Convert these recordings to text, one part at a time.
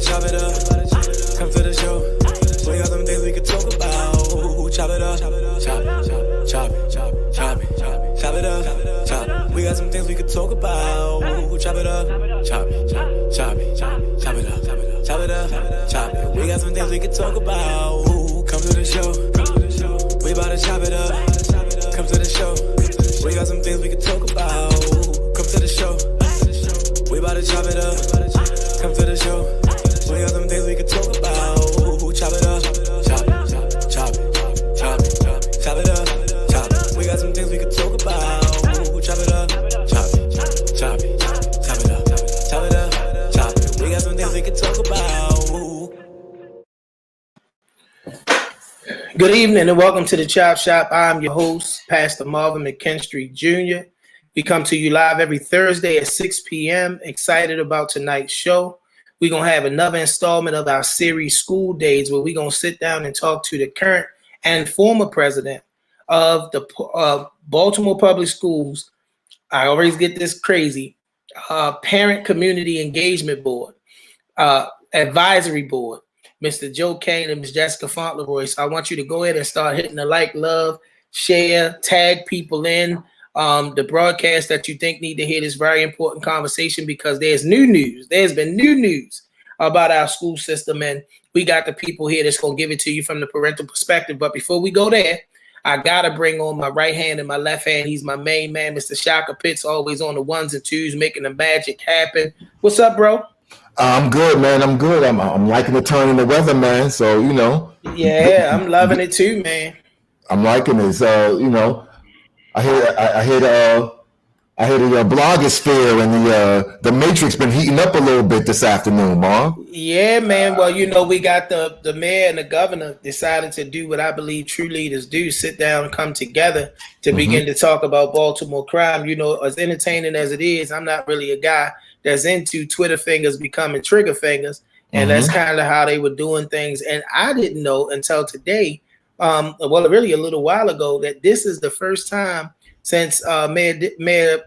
to chop it up. Come to the show. We got some things we can talk about. Chop it up. Chop it, chop it, chop it up. Chop. We got some things we could talk about. Chop it up. Chop it, chop it, chop it up. Chop it up. Chop it. We got some things we could talk about. Come to the show. We about to chop it up. Come to the show. We got some things we could talk about. Come to the show. We about to chop it up. Come to the show. We got some things we could talk about. Chop it up. Chop it, chop it, chop it, chop it up. Chop it. We got some things we could talk about. Chop it up. Chop it, chop it, chop it up. Chop it up. Chop it. We got some things we could talk about. Good evening and welcome to the Chop Shop. I'm your host, Pastor Marvin McKenstry Jr. We come to you live every Thursday at 6 p.m. Excited about tonight's show. We're going to have another installment of our series, School Daze, where we're going to sit down and talk to the current and former president of the Baltimore Public Schools. I always get this crazy. Parent Community Engagement Board, Advisory Board, Mr. Joe Kane and Ms. Jessica Fauntleroy. So I want you to go ahead and start hitting the like, love, share, tag people in the broadcast that you think need to hear this very important conversation, because there's new news. There's been new news about our school system, and we got the people here that's going to give it to you from the parental perspective. But before we go there, I got to bring on my right hand and my left hand. He's my main man, Mr. Shaka Pitts, always on the ones and twos, making the magic happen. What's up, bro? I'm good, man. I'm good. I'm liking the turn in the weather, man. So, you know. Yeah, I'm loving it too, man. I'm liking it. You know, I hear the blogosphere and the Matrix been heating up a little bit this afternoon, Marv. Yeah, man. Well, you know, we got the mayor and the governor decided to do what I believe true leaders do: sit down and come together to begin to talk about Baltimore crime. You know, as entertaining as it is, I'm not really a guy that's into Twitter fingers becoming trigger fingers. And that's kind of how they were doing things. And I didn't know until today, well, really a little while ago, that this is the first time since Mayor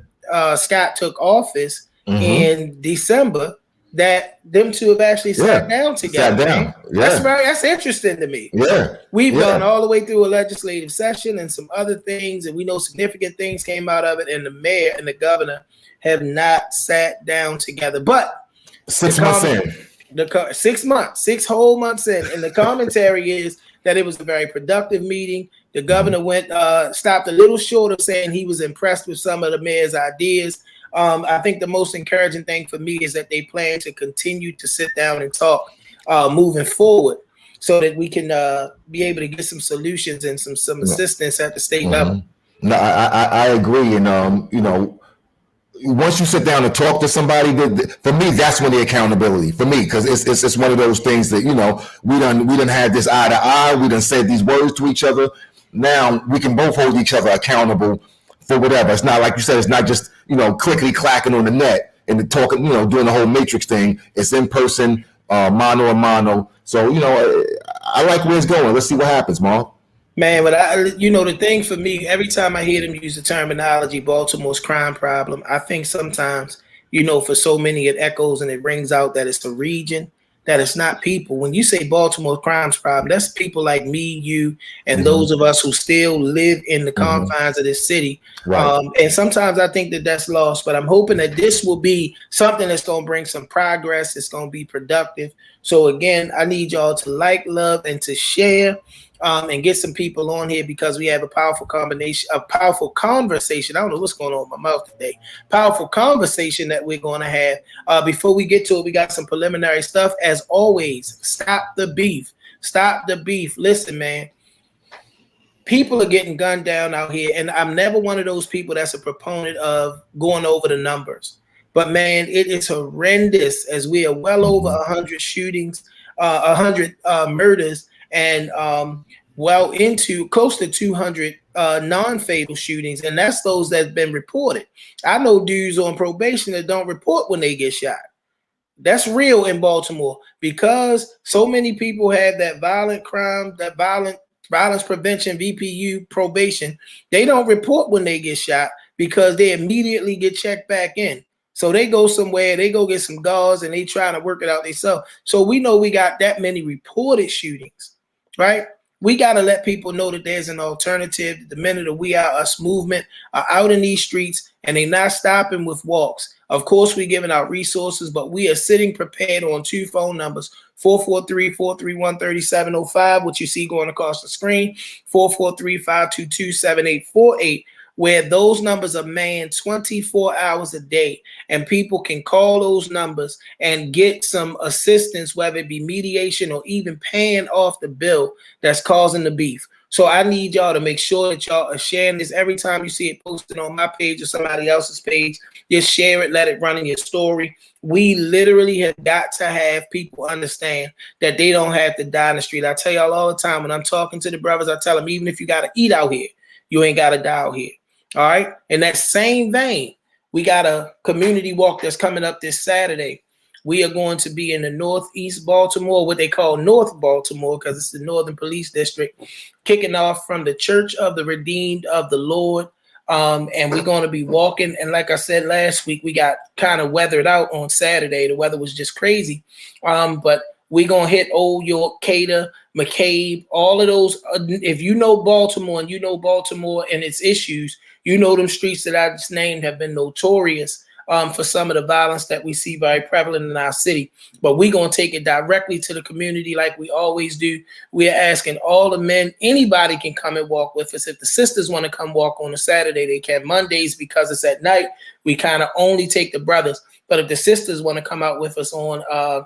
Scott took office in December that them two have actually sat down together. Yeah. That's interesting to me. Yeah. We've gone all the way through a legislative session and some other things, and we know significant things came out of it, and the mayor and the governor have not sat down together. But 6 months in. 6 months, 6 whole months in. And the commentary is that it was a very productive meeting. The governor stopped a little short of saying he was impressed with some of the mayor's ideas. I think the most encouraging thing for me is that they plan to continue to sit down and talk moving forward, so that we can be able to get some solutions and some assistance at the state level. No, I agree. And, you know, once you sit down and talk to somebody, for me, that's when the accountability, for me, because it's one of those things that, you know, we done had this eye to eye. We done said these words to each other. Now we can both hold each other accountable for whatever. It's not like you said, it's not just, you know, clickety clacking on the net and talking, you know, doing the whole Matrix thing. It's in person, mano a mano. So, you know, I like where it's going. Let's see what happens, Mark. Man, but you know, the thing for me, every time I hear them use the terminology Baltimore's crime problem, I think sometimes, you know, for so many it echoes and it rings out that it's the region, that it's not people. When you say Baltimore crimes problem, that's people like me, you, and those of us who still live in the confines of this city. Right. And sometimes I think that that's lost, but I'm hoping that this will be something that's going to bring some progress. It's going to be productive. So again, I need y'all to like, love, and to share. And get some people on here, because we have a powerful conversation. I don't know what's going on with my mouth today. Powerful conversation that we're going to have. Before we get to it, we got some preliminary stuff. As always, stop the beef. Stop the beef. Listen, man. People are getting gunned down out here, and I'm never one of those people that's a proponent of going over the numbers. But man, it is horrendous, as we are well over 100 shootings, 100 murders, and well into close to 200 non-fatal shootings, and that's those that's been reported. I know dudes on probation that don't report when they get shot. That's real in Baltimore, because so many people have that violent crime, that violence prevention, VPU probation. They don't report when they get shot because they immediately get checked back in. So they go somewhere, they go get some gauze, and they trying to work it out themselves. So we know we got that many reported shootings, right? We got to let people know that there's an alternative. The men of the We Are Us movement are out in these streets, and they're not stopping with walks. Of course, we're giving out resources, but we are sitting prepared on 2 phone numbers, 443-431-3705, which you see going across the screen, 443-522-7848, where those numbers are manned 24 hours a day, and people can call those numbers and get some assistance, whether it be mediation or even paying off the bill that's causing the beef. So I need y'all to make sure that y'all are sharing this. Every time you see it posted on my page or somebody else's page, just share it, let it run in your story. We literally have got to have people understand that they don't have to die in the street. I tell y'all all the time, when I'm talking to the brothers, I tell them, even if you got to eat out here, you ain't got to die out here. All right. In that same vein, we got a community walk that's coming up this Saturday. We are going to be in the Northeast Baltimore, what they call North Baltimore, because it's the Northern Police District, kicking off from the Church of the Redeemed of the Lord. And we're going to be walking. And like I said last week, we got kind of weathered out on Saturday. The weather was just crazy. But we're going to hit Old York, Cater, McCabe, all of those. If you know Baltimore and you know Baltimore and its issues, you know them streets that I just named have been notorious for some of the violence that we see very prevalent in our city. But we're going to take it directly to the community like we always do. We are asking all the men, anybody can come and walk with us. If the sisters want to come walk on a Saturday, they can. Mondays, because it's at night, we kind of only take the brothers. But if the sisters want to come out with us on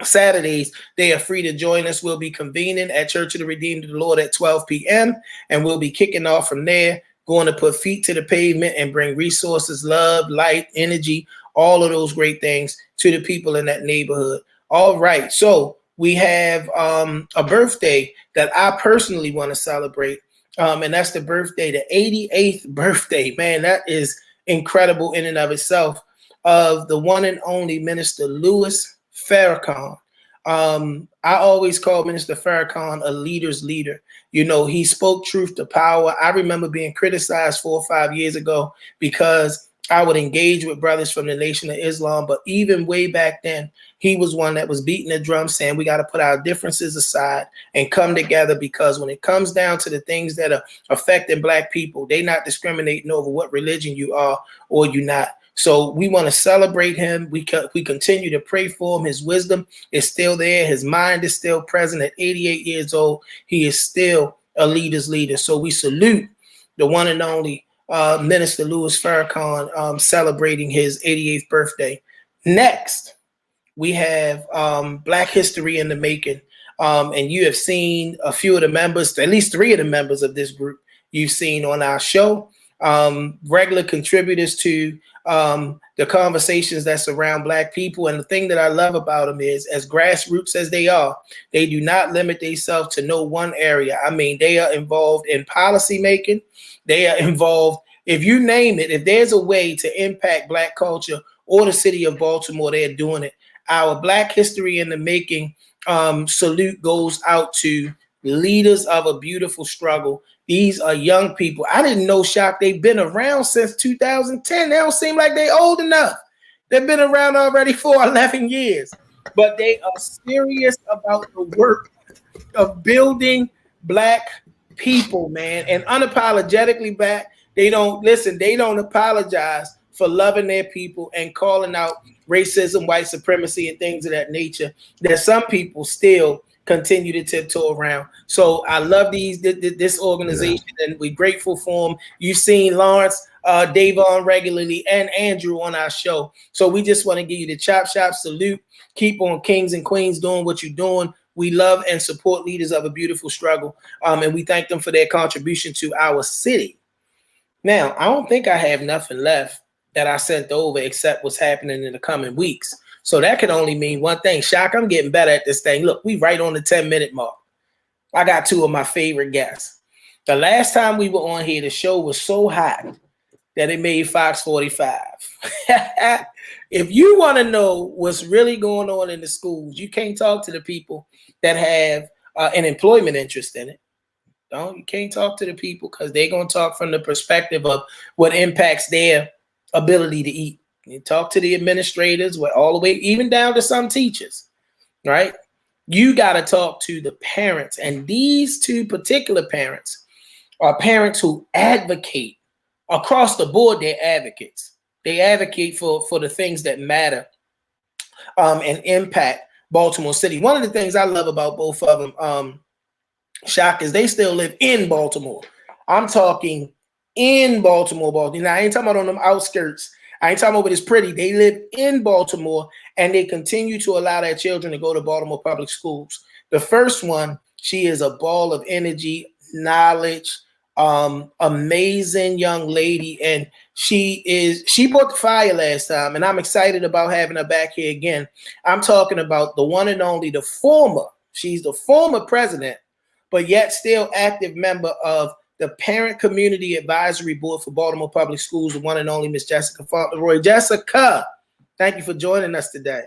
Saturdays, they are free to join us. We'll be convening at Church of the Redeemed of the Lord at 12 p.m. and we'll be kicking off from there, going to put feet to the pavement and bring resources, love, light, energy, all of those great things to the people in that neighborhood. All right. So we have a birthday that I personally want to celebrate. And that's the birthday, the 88th birthday. Man, that is incredible in and of itself, of the one and only Minister Louis Farrakhan. I always call Minister Farrakhan a leader's leader. You know, he spoke truth to power. I remember being criticized 4 or 5 years ago because I would engage with brothers from the Nation of Islam. But even way back then, he was one that was beating the drum saying we got to put our differences aside and come together, because when it comes down to the things that are affecting Black people, they not discriminating over what religion you are or you not. So we want to celebrate him. We continue to pray for him. His wisdom is still there. His mind is still present. At 88 years old, he is still a leader's leader. So we salute the one and only Minister Louis Farrakhan celebrating his 88th birthday. Next, we have Black History in the Making. And you have seen a few of the members, at least 3 of the members of this group you've seen on our show. Regular contributors to the conversations that surround Black people. And the thing that I love about them is, as grassroots as they are, they do not limit themselves to no one area. I mean, they are involved in policy making. They are involved, if you name it, if there's a way to impact Black culture or the city of Baltimore, they're doing it. Our Black History in the Making salute goes out to leaders of a beautiful struggle. These are young people. I didn't know, Shaka, they've been around since 2010. They don't seem like they're old enough. They've been around already for 11 years. But they are serious about the work of building Black people, man. And unapologetically Black. They don't apologize for loving their people and calling out racism, white supremacy, and things of that nature that some people still continue to tiptoe around. So I love this organization, and we're grateful for them. You've seen Lawrence, Davon regularly, and Andrew on our show. So we just want to give you the chop shop salute. Keep on, kings and queens, doing what you're doing. We love and support leaders of a beautiful struggle, and we thank them for their contribution to our city. Now, I don't think I have nothing left that I sent over except what's happening in the coming weeks. So that could only mean one thing. Shaka, I'm getting better at this thing. Look, we right on the 10-minute mark. I got 2 of my favorite guests. The last time we were on here, the show was so hot that it made Fox 45. If you want to know what's really going on in the schools, you can't talk to the people that have an employment interest in it. No, you can't talk to the people because they're going to talk from the perspective of what impacts their ability to eat. You talk to the administrators, all the way, even down to some teachers, right? You got to talk to the parents. And these two particular parents are parents who advocate across the board. They're advocates. They advocate for the things that matter and impact Baltimore City. One of the things I love about both of them, Shaka, is they still live in Baltimore. I'm talking in Baltimore. Now, I ain't talking about on them outskirts. I ain't talking about it's pretty. They live in Baltimore, and they continue to allow their children to go to Baltimore Public Schools. The first one, she is a ball of energy, knowledge, amazing young lady, and she brought the fire last time, and I'm excited about having her back here again. I'm talking about the one and only, she's the former president, but yet still active member of the Parent Community Advisory Board for Baltimore Public Schools, the one and only Miss Jessica Fauntleroy. Jessica, thank you for joining us today.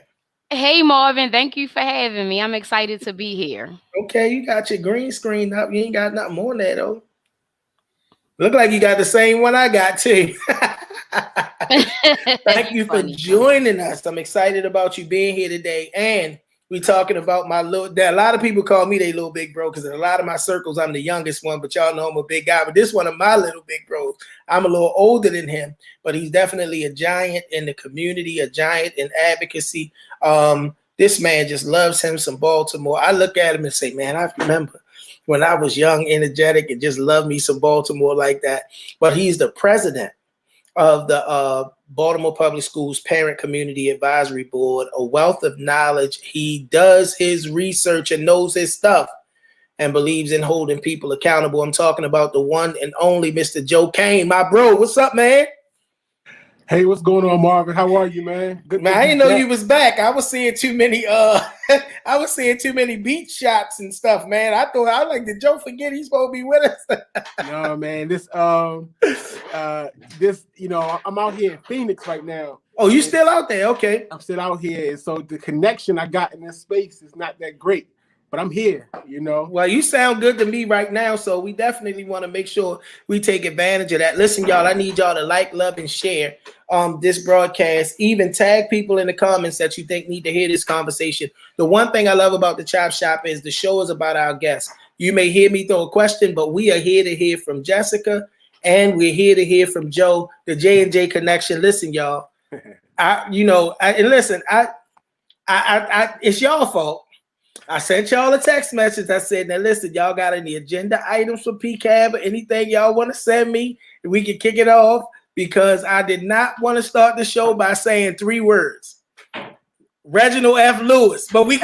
Hey, Marvin, thank you for having me. I'm excited to be here. Okay, you got your green screen up. You ain't got nothing more than that, though. Look like you got the same one I got, too. Thank you for joining us. I'm excited about you being here today. And we talking about a lot of people call me they little big bro, because in a lot of my circles, I'm the youngest one, but y'all know I'm a big guy. But this one of my little big bros, I'm a little older than him, but he's definitely a giant in the community, a giant in advocacy. This man just loves him some Baltimore. I look at him and say, man, I remember when I was young, energetic, and just loved me some Baltimore like that. But he's the president of the Baltimore Public Schools Parent Community Advisory Board, a wealth of knowledge. He does his research and knows his stuff and believes in holding people accountable. I'm talking about the one and only Mr. Joe Kane, my bro. What's up, man? Hey, what's going on, Marvin? How are you, man? Good, man, I didn't know you was back. I was seeing too many beat shots and stuff, man. I was like, did Joe forget he's supposed to be with us? No, man. I'm out here in Phoenix right now. Oh, you still out there? Okay. I'm still out here. And so the connection I got in this space is not that great. But I'm here, Well, you sound good to me right now, so we definitely want to make sure we take advantage of that. Listen, y'all, I need y'all to like, love, and share this broadcast. Even tag people in the comments that you think need to hear this conversation. The one thing I love about the Chop Shop is the show is about our guests. You may hear me throw a question, but we are here to hear from Jessica, and we're here to hear from Joe, the J&J Connection. Listen, y'all, it's y'all fault. I sent y'all a text message. I said, now listen, y'all got any agenda items for PCAB or anything y'all want to send me? We can kick it off, because I did not want to start the show by saying 3 words. Reginald F. Lewis. But we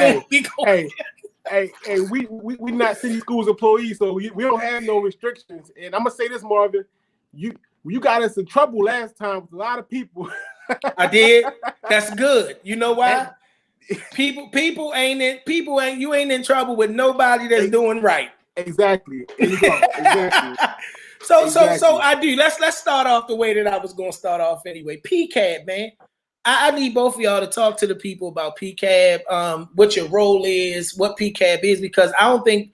not City Schools employees, so we don't have no restrictions. And I'm going to say this, Marvin. You got us in trouble last time with a lot of people. I did. That's good. You know why? You ain't in trouble with nobody that's doing right. Exactly. Exactly. So I do. Let's start off the way that I was going to start off anyway. PCAB, man. I need both of y'all to talk to the people about PCAB, what your role is, what PCAB is, because I think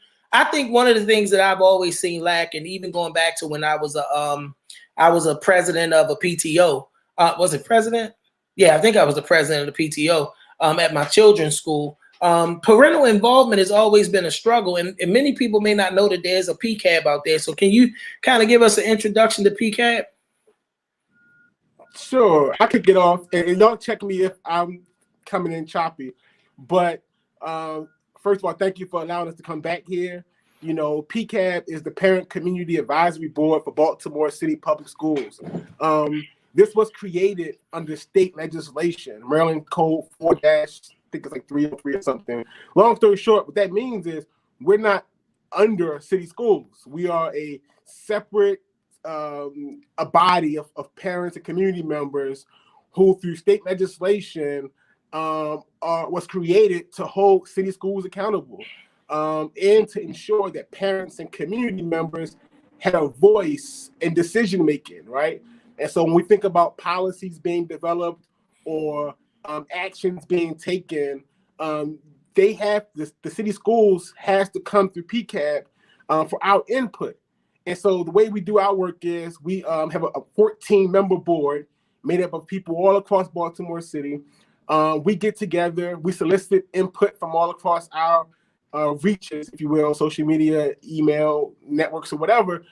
one of the things that I've always seen lacking, even going back to when I was a president of a PTO. Was it president? Yeah, I think I was the president of the PTO. At my children's school, parental involvement has always been a struggle, and many people may not know that there's a PCAB out there. So can you kind of give us an introduction to PCAB? Sure, I could get off, and y'all check me if I'm coming in choppy. But first of all, thank you for allowing us to come back here. PCAB is the Parent Community Advisory Board for Baltimore City Public Schools. This was created under state legislation, Maryland Code 4- I think it's like 303 or something. Long story short, what that means is we're not under city schools. We are a separate a body of parents and community members who, through state legislation, was created to hold city schools accountable and to ensure that parents and community members had a voice in decision making, right? And so when we think about policies being developed or actions being taken, they have the city schools has to come through PCAB for our input. And so the way we do our work is we have a 14-member board, made up of people all across Baltimore City. We get together, we solicit input from all across our reaches, if you will, social media, email, networks, or whatever.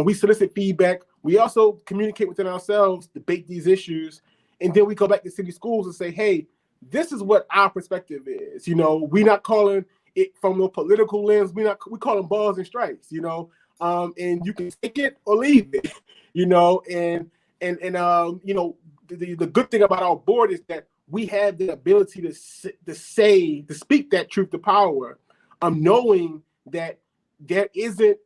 We solicit feedback. We also communicate within ourselves, debate these issues, and then we go back to city schools and say, hey, this is what our perspective is. You know, we're not calling it from a political lens. We call them balls and strikes, you know, and you can take it or leave it, you know, and you know, the good thing about our board is that we have the ability to speak that truth to power, knowing that there isn't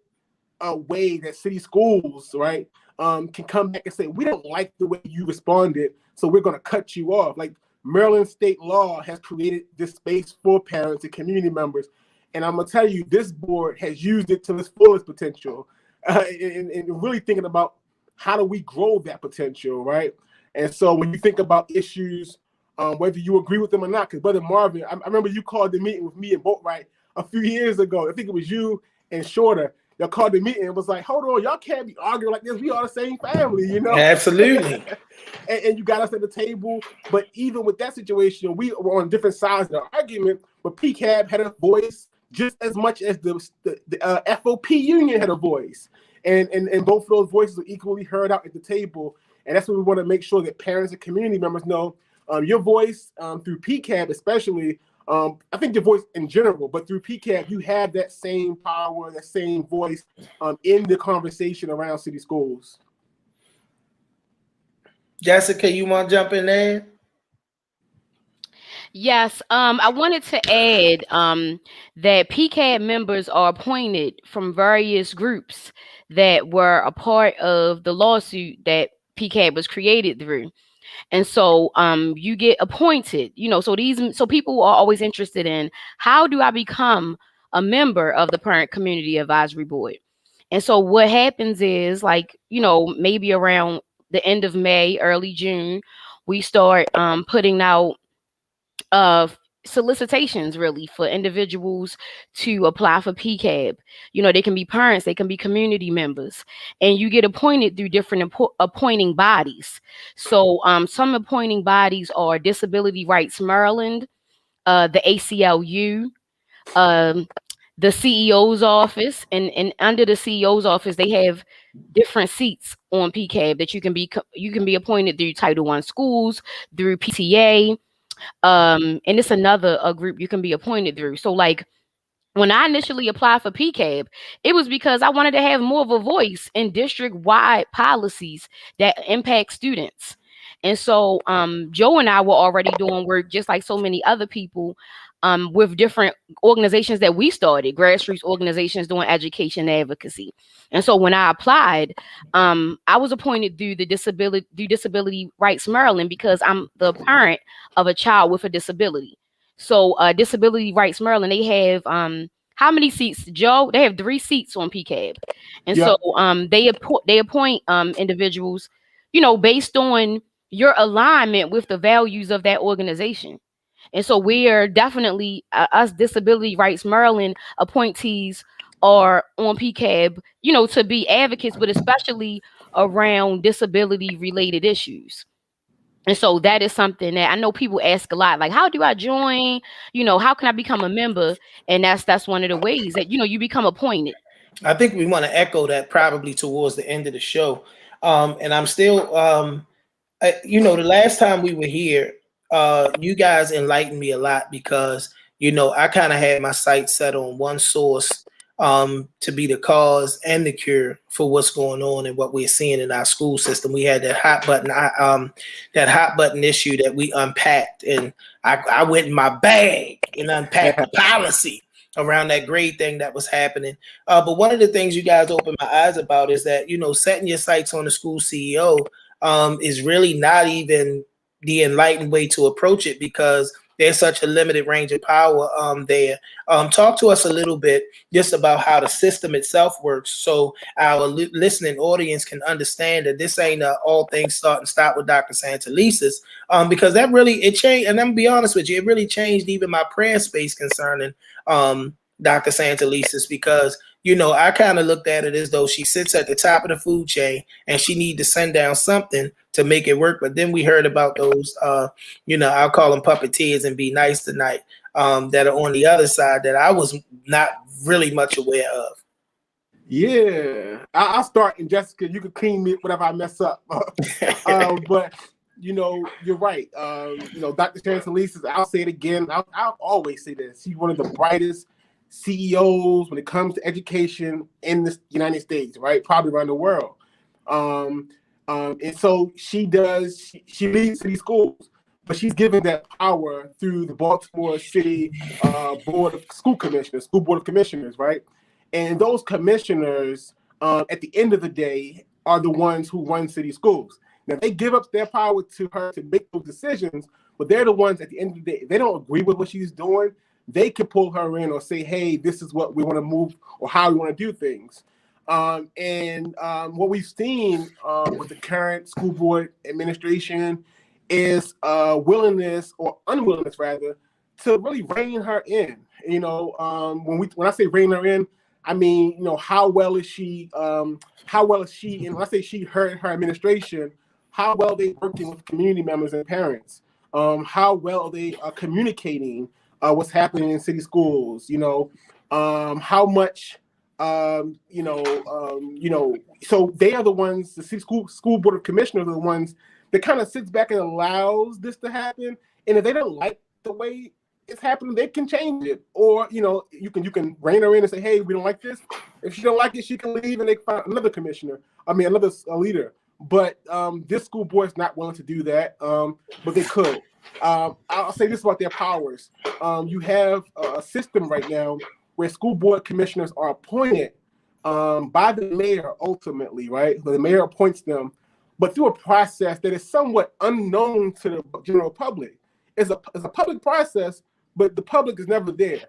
a way that city schools, right, can come back and say, we don't like the way you responded, so we're going to cut you off. Like, Maryland state law has created this space for parents and community members. And I'm going to tell you, this board has used it to its fullest potential, and really thinking about how do we grow that potential, right? And so when you think about issues, whether you agree with them or not, because Brother Marvin, I remember you called the meeting with me and Boatwright a few years ago. I think it was you and Shorter. Y'all called the meeting and was like, hold on, y'all can't be arguing like this. We are the same family, you know? Absolutely. and you got us at the table. But even with that situation, we were on different sides of the argument, but PCAB had a voice just as much as the FOP union had a voice. And both of those voices were equally heard out at the table. And that's what we want to make sure that parents and community members know. Your voice through PCAB especially, I think your voice in general, but through PCAB, you have that same power, that same voice in the conversation around city schools. Jessica, you want to jump in there? Yes, I wanted to add that PCAB members are appointed from various groups that were a part of the lawsuit that PCAB was created through. And so you get appointed, you know, so people are always interested in, how do I become a member of the Parent Community Advisory Board? And so what happens is, like, you know, maybe around the end of May, early June, we start putting out solicitations really for individuals to apply for PCAB. You know, they can be parents, they can be community members, and you get appointed through different appointing bodies. So some appointing bodies are Disability Rights Maryland, the ACLU, the CEO's office, and under the CEO's office, they have different seats on PCAB that you can be appointed through Title I schools, through PTA. And it's another group you can be appointed through. So like, when I initially applied for PCAB, it was because I wanted to have more of a voice in district-wide policies that impact students. And so Joe and I were already doing work, just like so many other people, with different organizations that we started, grassroots organizations doing education advocacy. And so when I applied, I was appointed through Disability Rights Maryland because I'm the parent of a child with a disability. So Disability Rights Maryland, they have how many seats, Joe? They have 3 seats on PCAB. And so they appoint individuals, you know, based on your alignment with the values of that organization. And so we are definitely, us Disability Rights Maryland appointees are on PCAB, you know, to be advocates, but especially around disability related issues. And so that is something that I know people ask a lot, like, how do I join? You know, how can I become a member? And that's one of the ways that, you know, you become appointed. I think we want to echo that probably towards the end of the show. And I'm still, you know, the last time we were here, you guys enlightened me a lot because, you know, I kind of had my sights set on one source to be the cause and the cure for what's going on and what we're seeing in our school system. We had that hot button issue that we unpacked, and I went in my bag and unpacked the policy around that grade thing that was happening. But one of the things you guys opened my eyes about is that, you know, setting your sights on the school CEO is really not even the enlightened way to approach it, because there's such a limited range of power there. Talk to us a little bit just about how the system itself works, so our listening audience can understand that this ain't all things start and stop with Dr. Santelises, because that really, it changed. And I'm gonna be honest with you, it really changed even my prayer space concerning Dr. Santelises, because, I kind of looked at it as though she sits at the top of the food chain and she need to send down something to make it work. But then we heard about those, I'll call them puppeteers and be nice tonight, that are on the other side that I was not really much aware of. Yeah, I'll start, and Jessica, you can clean me whatever I mess up. But you're right. Dr. Sharon Solis, I'll say it again. I'll always say this. She's one of the brightest CEOs when it comes to education in the United States, right? Probably around the world. And so she leads city schools, but she's given that power through the Baltimore City Board of School Commissioners, School Board of Commissioners, right? And those commissioners, at the end of the day, are the ones who run city schools. Now, they give up their power to her to make those decisions, but they're the ones at the end of the day, if they don't agree with what she's doing, they can pull her in or say, hey, this is what we want to move or how we want to do things. What we've seen with the current school board administration is willingness or unwillingness, rather, to really rein her in. When I say rein her in, I mean, how well is she, and when I say she, her administration, how well they working with community members and parents, how well they are communicating what's happening in city schools, how much, so they are the ones, the city school board of commissioners are the ones that kind of sits back and allows this to happen. And if they don't like the way it's happening, they can change it. Or, you can rein her in and say, hey, we don't like this. If she don't like it, she can leave and they can find another another leader. But this school board is not willing to do that, but they could. I'll say this about their powers. You have a system right now where school board commissioners are appointed by the mayor ultimately, right? The mayor appoints them, but through a process that is somewhat unknown to the general public. It's a public process, but the public is never there,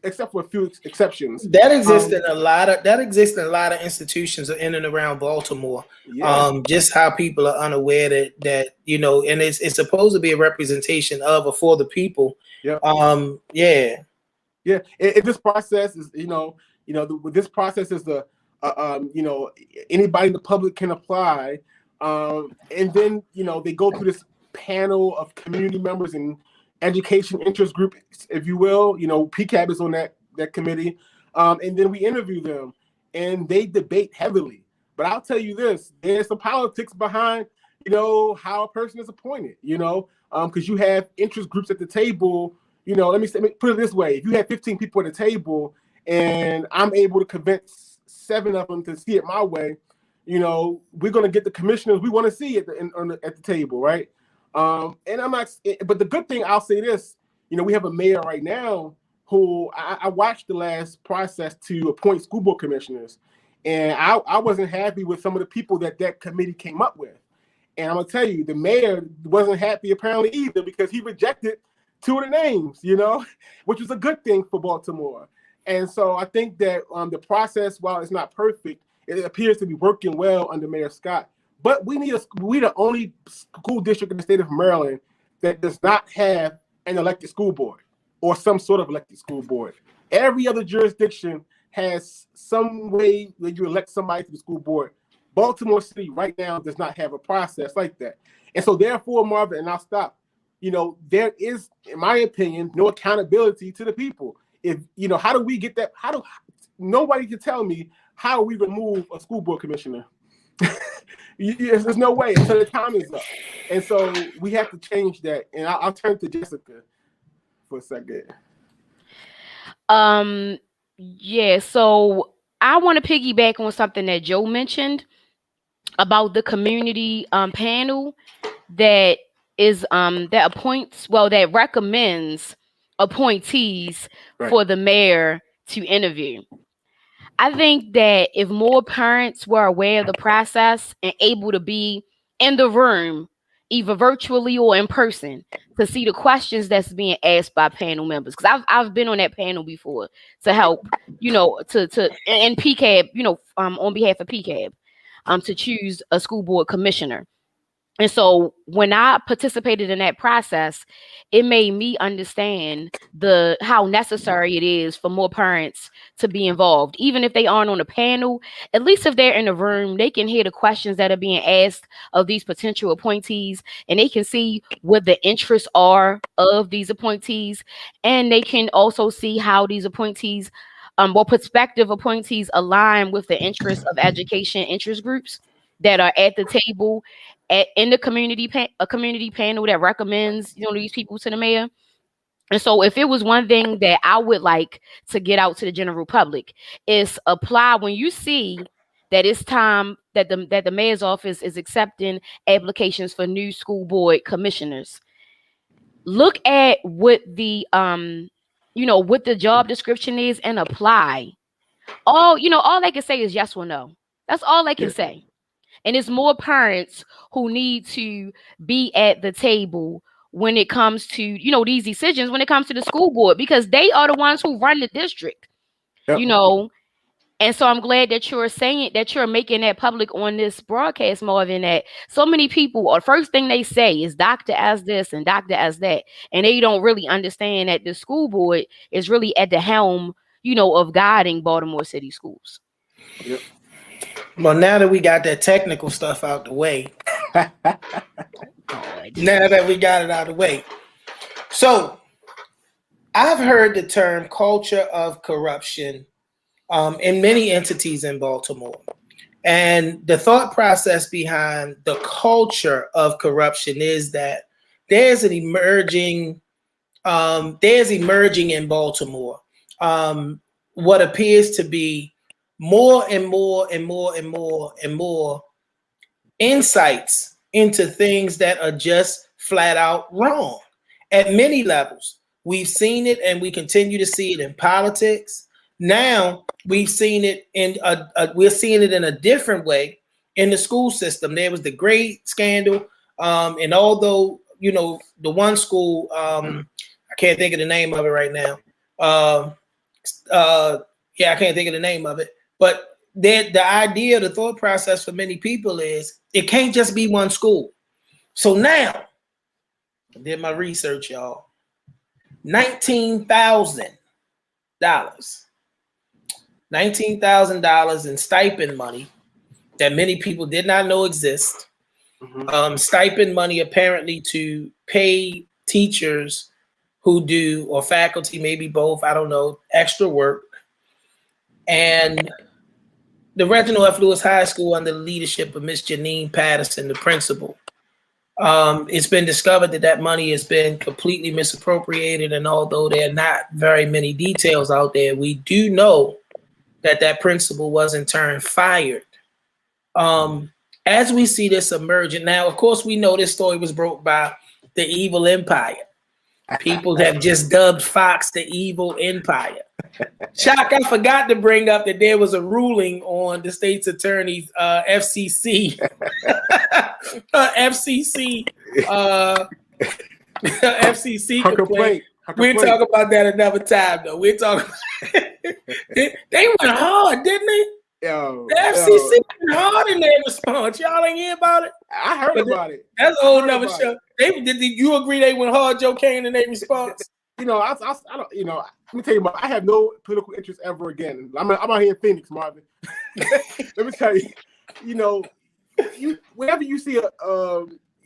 except for a few exceptions. That exists in a lot of institutions in and around Baltimore. Yeah. Just how people are unaware that and it's supposed to be a representation of or for the people. Yeah. Yeah. And this process is, this process is anybody in the public can apply, and then they go through this panel of community members and education interest group, if you will. PCAB is on that committee, and then we interview them, and they debate heavily. But I'll tell you this: there's some politics behind, how a person is appointed. Because you have interest groups at the table. Let me put it this way: if you have 15 people at the table, and I'm able to convince 7 of them to see it my way, we're going to get the commissioners we want to see at the table, right? And I'm not, but the good thing, I'll say this, we have a mayor right now who I watched the last process to appoint school board commissioners, and I wasn't happy with some of the people that committee came up with. And I'm gonna tell you, the mayor wasn't happy apparently either, because he rejected 2 of the names, which was a good thing for Baltimore. And so I think that the process, while it's not perfect, it appears to be working well under Mayor Scott. But we the only school district in the state of Maryland that does not have an elected school board or some sort of elected school board. Every other jurisdiction has some way that you elect somebody to the school board. Baltimore City right now does not have a process like that. And so therefore, Marvin, and I'll stop, there is, in my opinion, no accountability to the people. If, how do we get that? Nobody can tell me how we remove a school board commissioner. There's no way until the time is up. And so we have to change that. And I'll turn to Jessica for a second. Yeah, so I want to piggyback on something that Joe mentioned about the community panel that recommends appointees for the mayor to interview. I think that if more parents were aware of the process and able to be in the room, either virtually or in person, to see the questions that's being asked by panel members, because I've been on that panel before to help, and PCAB, on behalf of PCAB, to choose a school board commissioner. And so when I participated in that process, it made me understand how necessary it is for more parents to be involved. Even if they aren't on a panel, at least if they're in the room, they can hear the questions that are being asked of these potential appointees, and they can see what the interests are of these appointees. And they can also see how these appointees, what prospective appointees align with the interests of education interest groups that are at the table in the a community panel that recommends, these people to the mayor. And so if it was one thing that I would like to get out to the general public, is apply when you see that it's time that the mayor's office is accepting applications for new school board commissioners. Look at what the what the job description is and apply. All they can say is yes or no. That's all they can say. And it's more parents who need to be at the table when it comes to, these decisions, when it comes to the school board, because they are the ones who run the district, And so I'm glad that you're saying that you're making that public on this broadcast, Marvin, that so many people, or the first thing they say is doctor as this and doctor as that. And they don't really understand that the school board is really at the helm, of guiding Baltimore City schools. Yep. Well, now that we got that technical stuff out the way, so I've heard the term culture of corruption in many entities in Baltimore. And the thought process behind the culture of corruption is that there's emerging in Baltimore what appears to be more and more insights into things that are just flat out wrong at many levels. We've seen it, and we continue to see it in politics. Now we've seen it we're seeing it in a different way in the school system. There was the grade scandal, and although the one school, I can't think of the name of it right now. I can't think of the name of it. But the idea, the thought process for many people is it can't just be one school. So now, I did my research, y'all. $19,000 in stipend money that many people did not know exist. Mm-hmm. Stipend money apparently to pay teachers who do, or faculty, maybe both, I don't know, extra work. And the Reginald F. Lewis High School, under the leadership of Miss Janine Patterson, the principal, it's been discovered that money has been completely misappropriated. And although there are not very many details out there, we do know that principal was in turn fired. As we see this emerging, now, of course, we know this story was broke by the evil empire. People have just dubbed Fox the evil empire. Shaka, I forgot to bring up that there was a ruling on the state's attorney's FCC. FCC complaint. We'll talk about that another time, though. We're talking. They went hard, didn't they? The FCC went hard in their response. Y'all ain't hear about it? I heard about it. That's a whole nother show. Did you agree they went hard, Joe Kane, in their response? I don't. Let me tell you, I have no political interest ever again. I'm out here in Phoenix, Marvin. Let me tell you, whenever you see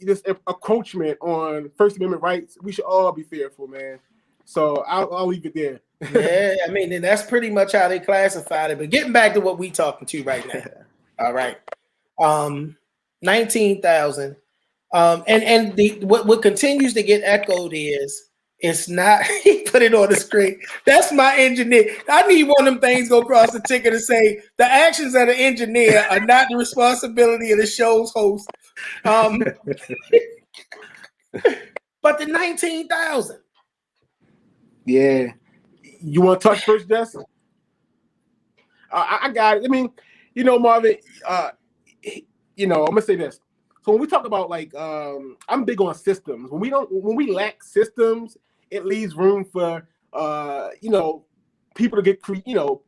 this encroachment on First Amendment rights, we should all be fearful, man. So I'll leave it there. Yeah, I mean, that's pretty much how they classified it. But getting back to what we talking to right now. All right. 19,000. And what continues to get echoed is it's not, he put it on the screen. That's my engineer. I need one of them things go across the ticket and say the actions of the engineer are not the responsibility of the show's host. But the 19,000. Yeah. You want to touch first, Jess? I got it. I mean, Marvin, I'm going to say this. So when we talk about I'm big on systems. When we lack systems, it leaves room for people to get creative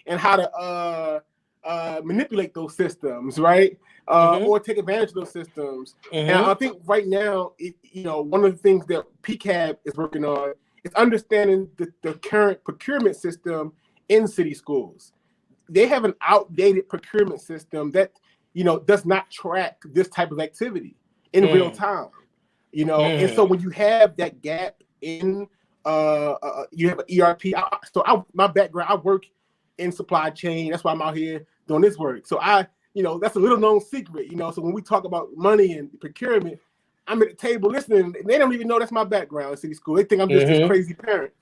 and how to manipulate those systems, right? Or take advantage of those systems. And I think right now, one of the things that PCAB is working on is understanding the current procurement system in city schools. They have an outdated procurement system that, does not track this type of activity in real time. And so when you have that gap in, you have an ERP. My background, I work in supply chain. That's why I'm out here doing this work. So that's a little known secret, So when we talk about money and procurement, I'm at the table listening, and they don't even know that's my background in city school. They think I'm just this crazy parent.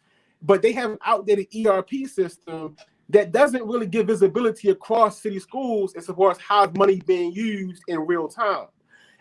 But they have an outdated ERP system that doesn't really give visibility across city schools as far as how money being used in real time.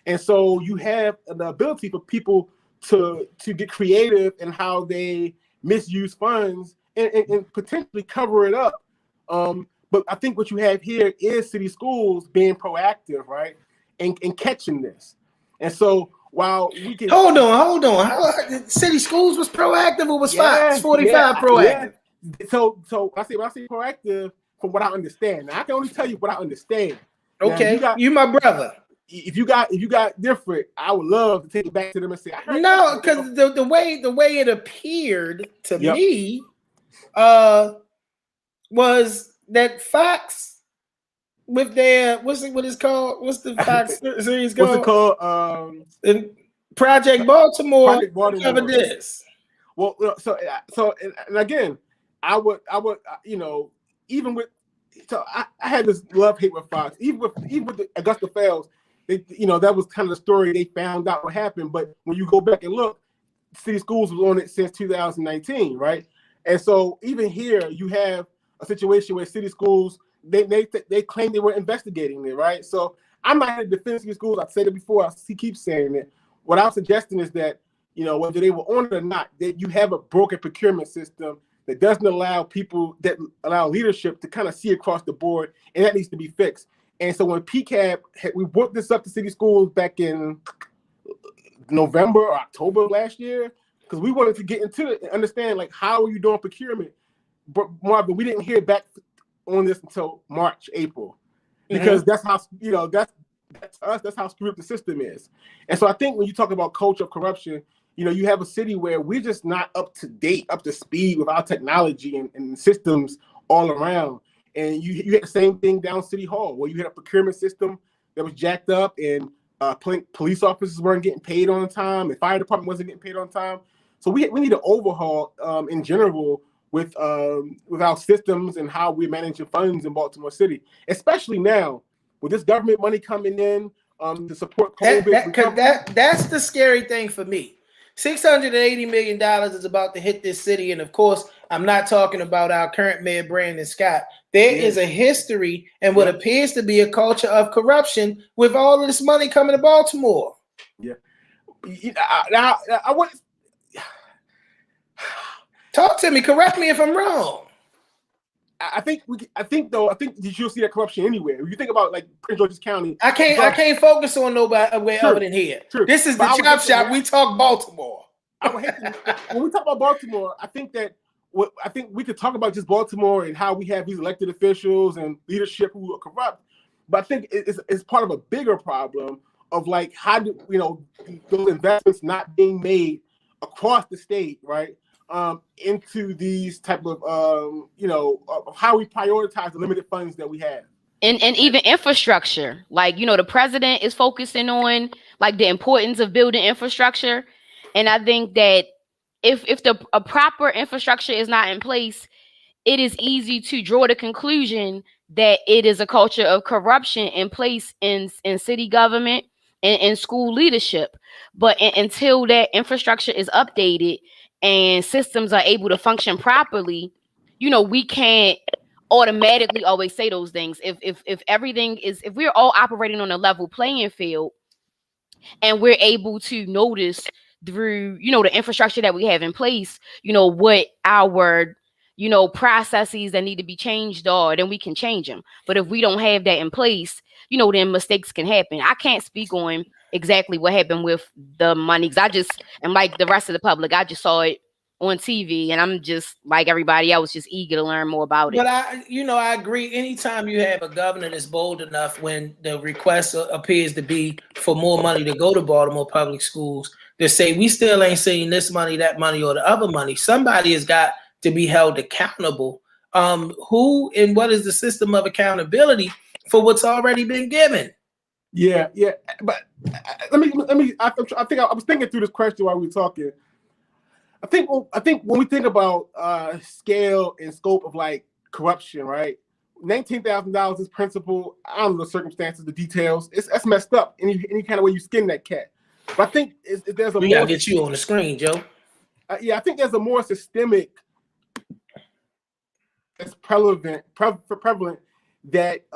And so you have the ability for people to get creative in how they misuse funds and potentially cover it up. But I think what you have here is city schools being proactive, right? And catching this. And so while we can hold on. How city schools was proactive or was Fox 45 proactive? Yeah. So when I say proactive, from what I understand, now I can only tell you what I understand. Okay, you my brother. If you got different, I would love to take it back to them and say, I heard no, because the way it appeared to me, was that Fox with their what's it called? What's the Fox series called? What's it called? Project Baltimore. Cover this. Well, so and again, I would even with I had this love-hate with Fox, even with the Augusta Fells. That was kind of the story. They found out what happened, but when you go back and look, city schools was on it since 2019, right? And so even here, you have a situation where city schools they claim they were investigating it, right? So I'm not here to defend city schools. I've said it before. I keep saying it. What I'm suggesting is that whether they were on it or not, that you have a broken procurement system that doesn't allow leadership to kind of see across the board, and that needs to be fixed. And so when PCAB, we brought this up to city schools back in November or October of last year, because we wanted to get into it and understand, like, how are you doing procurement? But Marvin, we didn't hear back on this until March, April, because that's how, that's us, that's how screwed up the system is. And so I think when you talk about culture of corruption, you have a city where we're just not up to date, up to speed with our technology and systems all around. And you had the same thing down City Hall, where you had a procurement system that was jacked up, and police officers weren't getting paid on time, the fire department wasn't getting paid on time. So we need an overhaul in general with our systems and how we're managing funds in Baltimore City, especially now with this government money coming in to support COVID. That's the scary thing for me. $680 million is about to hit this city. And of course, I'm not talking about our current mayor, Brandon Scott. There is a history and what appears to be a culture of corruption with all of this money coming to Baltimore. Yeah. Now, I want talk to me. Correct me if I'm wrong. I think that you'll see that corruption anywhere. If you think about like Prince George's County, I can't focus on nobody other than here. True. This is the chop shop. We talk Baltimore. When we talk about Baltimore, I think we could talk about just Baltimore and how we have these elected officials and leadership who are corrupt. But I think it's part of a bigger problem of like how do those investments not being made across the state, right? Into these type of how we prioritize the limited funds that we have. And even infrastructure, like, the president is focusing on like the importance of building infrastructure. And I think that if a proper infrastructure is not in place, it is easy to draw the conclusion that it is a culture of corruption in place in city government and in school leadership. But until that infrastructure is updated and systems are able to function properly, we can't automatically always say those things. If everything is, if we're all operating on a level playing field and we're able to notice through, the infrastructure that we have in place, what our, processes that need to be changed are, then we can change them. But if we don't have that in place, then mistakes can happen. I can't speak on exactly what happened with the money, because I just am like the rest of the public. I just saw it, on TV, and I'm just like everybody else, just eager to learn more about it. But I agree. Anytime you have a governor that's bold enough, when the request appears to be for more money to go to Baltimore Public Schools, to say we still ain't seeing this money, that money, or the other money, somebody has got to be held accountable. Who and what is the system of accountability for what's already been given? Yeah. But let me. I think I was thinking through this question while we were talking. I think when we think about scale and scope of like corruption, right? $19,000 is principal. I don't know the circumstances, the details. That's messed up. Any kind of way you skin that cat. But I think there's a we gotta get you on the screen, Joe. I think there's a more systemic, that's prevalent that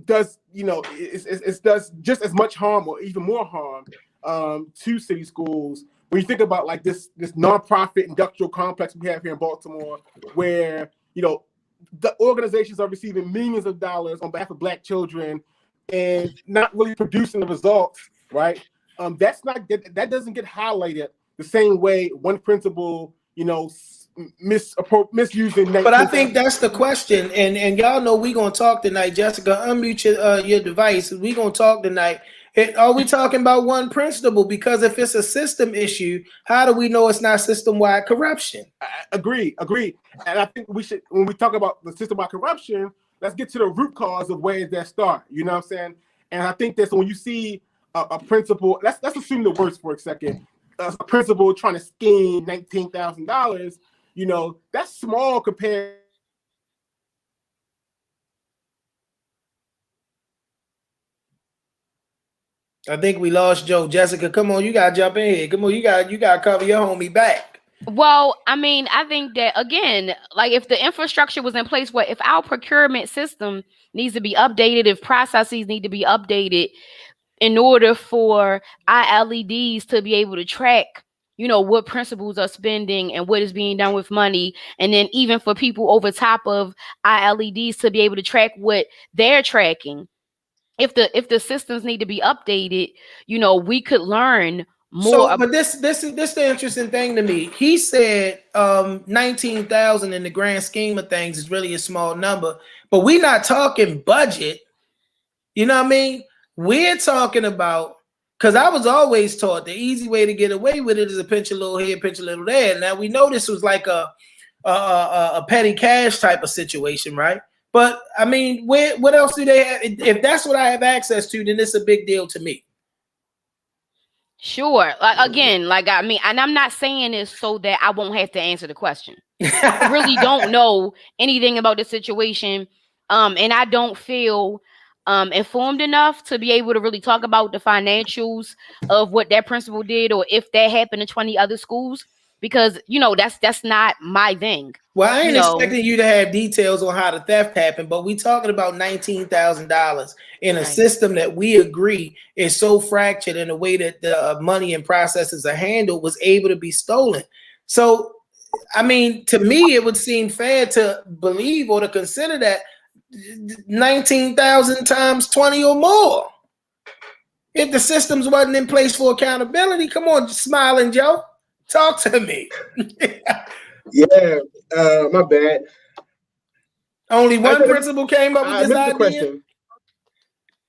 does it does just as much harm or even more harm to city schools. When you think about like this nonprofit industrial complex we have here in Baltimore, where the organizations are receiving millions of dollars on behalf of Black children and not really producing the results, right? That doesn't get highlighted the same way one principal, misusing. But I think that's the question, and y'all know we gonna talk tonight. Jessica, unmute your device. We gonna talk tonight. Are we talking about one principal? Because if it's a system issue, how do we know it's not system-wide corruption? I agree. And I think we should, when we talk about the system-wide corruption, let's get to the root cause of where that start. You know what I'm saying? And I think that's when you see a principal. Let's assume the worst for a second. A principal trying to scheme $19,000. That's small compared. I think we lost Joe. Jessica, come on, you gotta jump in here. Come on, you gotta cover your homie back. Well, I mean, I think that again, like if the infrastructure was in place, if our procurement system needs to be updated, if processes need to be updated in order for ILEDs to be able to track, what principals are spending and what is being done with money, and then even for people over top of ILEDs to be able to track what they're tracking. If the systems need to be updated, we could learn more. So, but this is the interesting thing to me. He said 19,000 in the grand scheme of things is really a small number, but we're not talking budget. You know what I mean? We're talking about, because I was always taught the easy way to get away with it is to pinch a little here, pinch a little there. Now we know this was like a petty cash type of situation, right? But I mean, what else do they have? If that's what I have access to, then it's a big deal to me. Sure. And I'm not saying this so that I won't have to answer the question. I really don't know anything about the situation. And I don't feel informed enough to be able to really talk about the financials of what that principal did, or if that happened in 20 other schools, because that's not my thing. Well, I ain't expecting you to have details on how the theft happened, but we talking about $19,000 in a system that we agree is so fractured in the way that the money and processes are handled was able to be stolen. So, I mean, to me, it would seem fair to believe or to consider that 19,000 times 20 or more. If the systems wasn't in place for accountability, come on, Smiling Joe, talk to me. Yeah, my bad. Only one principal came up with this idea. Question.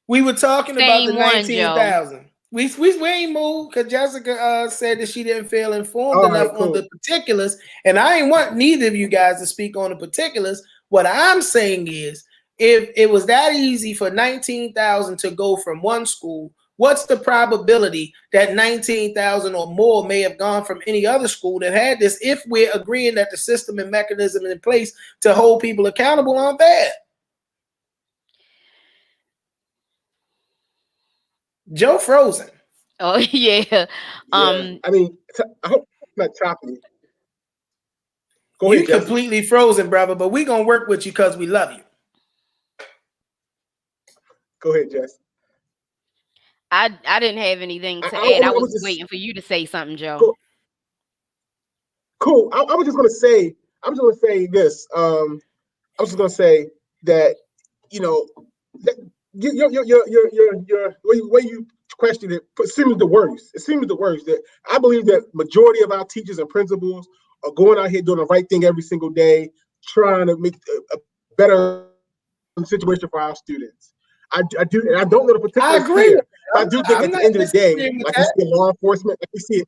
We were talking about the 19,000. We ain't moved because Jessica said that she didn't feel informed enough on the particulars, and I ain't want neither of you guys to speak on the particulars. What I'm saying is, if it was that easy for 19,000 to go from one school, what's the probability that 19,000 or more may have gone from any other school that had this, if we're agreeing that the system and mechanism in place to hold people accountable aren't there? Joe frozen. Oh, yeah. I mean, I hope I'm not choppy. Go ahead, You're completely frozen, brother, but we're going to work with you because we love you. Go ahead, Jess. I didn't have anything to add. I was just waiting for you to say something, Joe. Cool. I was just going to say this. I was just going to say that, your way you question that seems the worst. It seems the worst that I believe that majority of our teachers and principals are going out here doing the right thing every single day, trying to make a better situation for our students. I do, and I don't know the particulars. I agree. I do think at the end of the day, like we see in law enforcement, like we see it,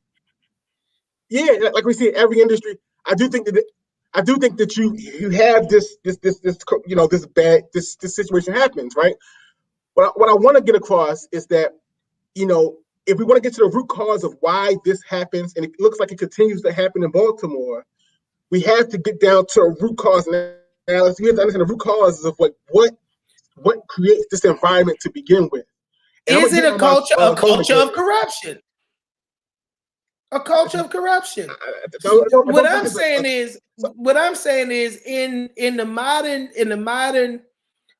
yeah, like we see in every industry. I do think that you have this this situation happens, right? What I want to get across is that, if we want to get to the root cause of why this happens, and it looks like it continues to happen in Baltimore, we have to get down to a root cause analysis. We have to understand the root causes of what creates this environment to begin with. And is it a culture of corruption? A culture of corruption. What I'm saying is in the modern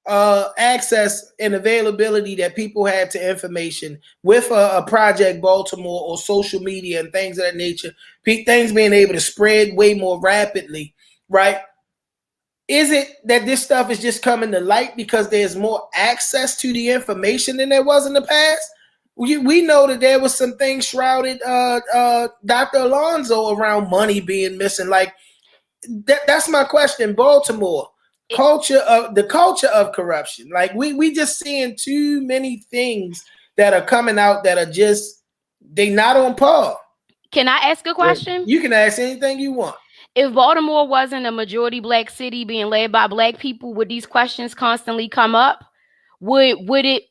access and availability that people have to information with a Project Baltimore or social media and things of that nature, things being able to spread way more rapidly, right? Is it that this stuff is just coming to light because there's more access to the information than there was in the past? We know that there was some things shrouded Dr. Alonzo around money being missing. Like that's my question. Baltimore, the culture of corruption. Like we just seeing too many things that are coming out that are just they not on par. Can I ask a question? You can ask anything you want. If Baltimore wasn't a majority Black city being led by Black people, would these questions constantly come up? Would it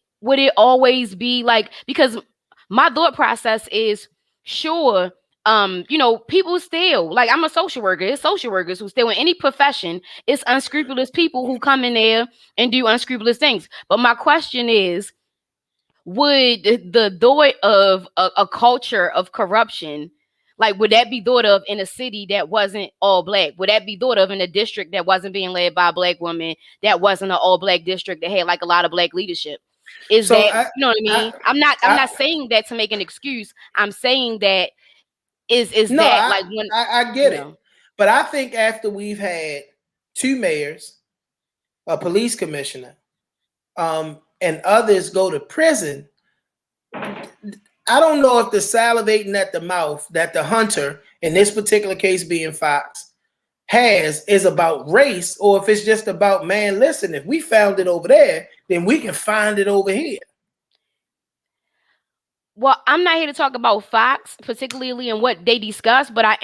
always be like, because my thought process is sure, people still, like I'm a social worker, it's social workers who still in any profession, it's unscrupulous people who come in there and do unscrupulous things. But my question is, would the thought of a culture of corruption, like, would that be thought of in a city that wasn't all Black? Would that be thought of in a district that wasn't being led by a Black woman, that wasn't an all Black district that had like a lot of Black leadership? You know what I mean? I'm not saying that to make an excuse. I'm saying that I get it. But I think after we've had 2 mayors, a police commissioner, and others go to prison, I don't know if the salivating at the mouth that the hunter, in this particular case being Fox, is about race, or if it's just about, man, listen, if we found it over there, then we can find it over here. Well, I'm not here to talk about Fox particularly and what they discuss, but I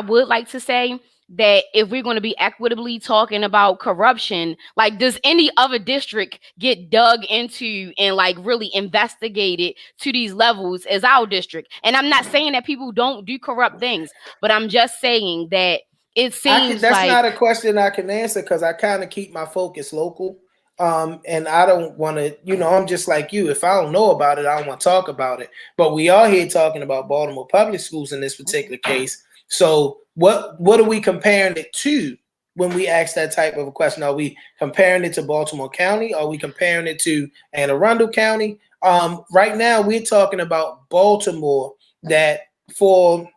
would like to say that if we're going to be equitably talking about corruption, like, does any other district get dug into and like really investigated to these levels as our district? And I'm not saying that people don't do corrupt things, but I'm just saying that it seems that's not a question I can answer because I kind of keep my focus local. And I don't want to, I'm just like you. If I don't know about it, I don't want to talk about it. But we are here talking about Baltimore Public Schools in this particular case. So what are we comparing it to when we ask that type of a question? Are we comparing it to Baltimore County? Are we comparing it to Anne Arundel County? Right now, we're talking about Baltimore, that for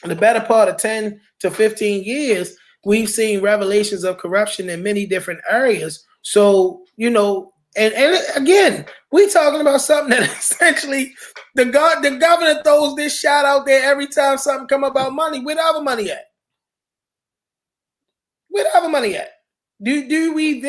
the better part of 10 to 15 years, we've seen revelations of corruption in many different areas. So, and again, we're talking about something that essentially the governor throws this shot out there every time something come about money. Where the other money at? Where the other money at? Do we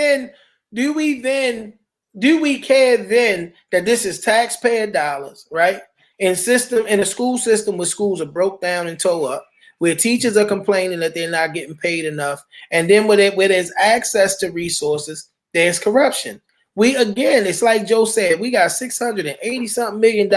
care then that this is taxpayer dollars, right? In a school system where schools are broke down and tore up, where teachers are complaining that they're not getting paid enough, and then where there's access to resources, there's corruption. It's like Joe said, we got $680-something million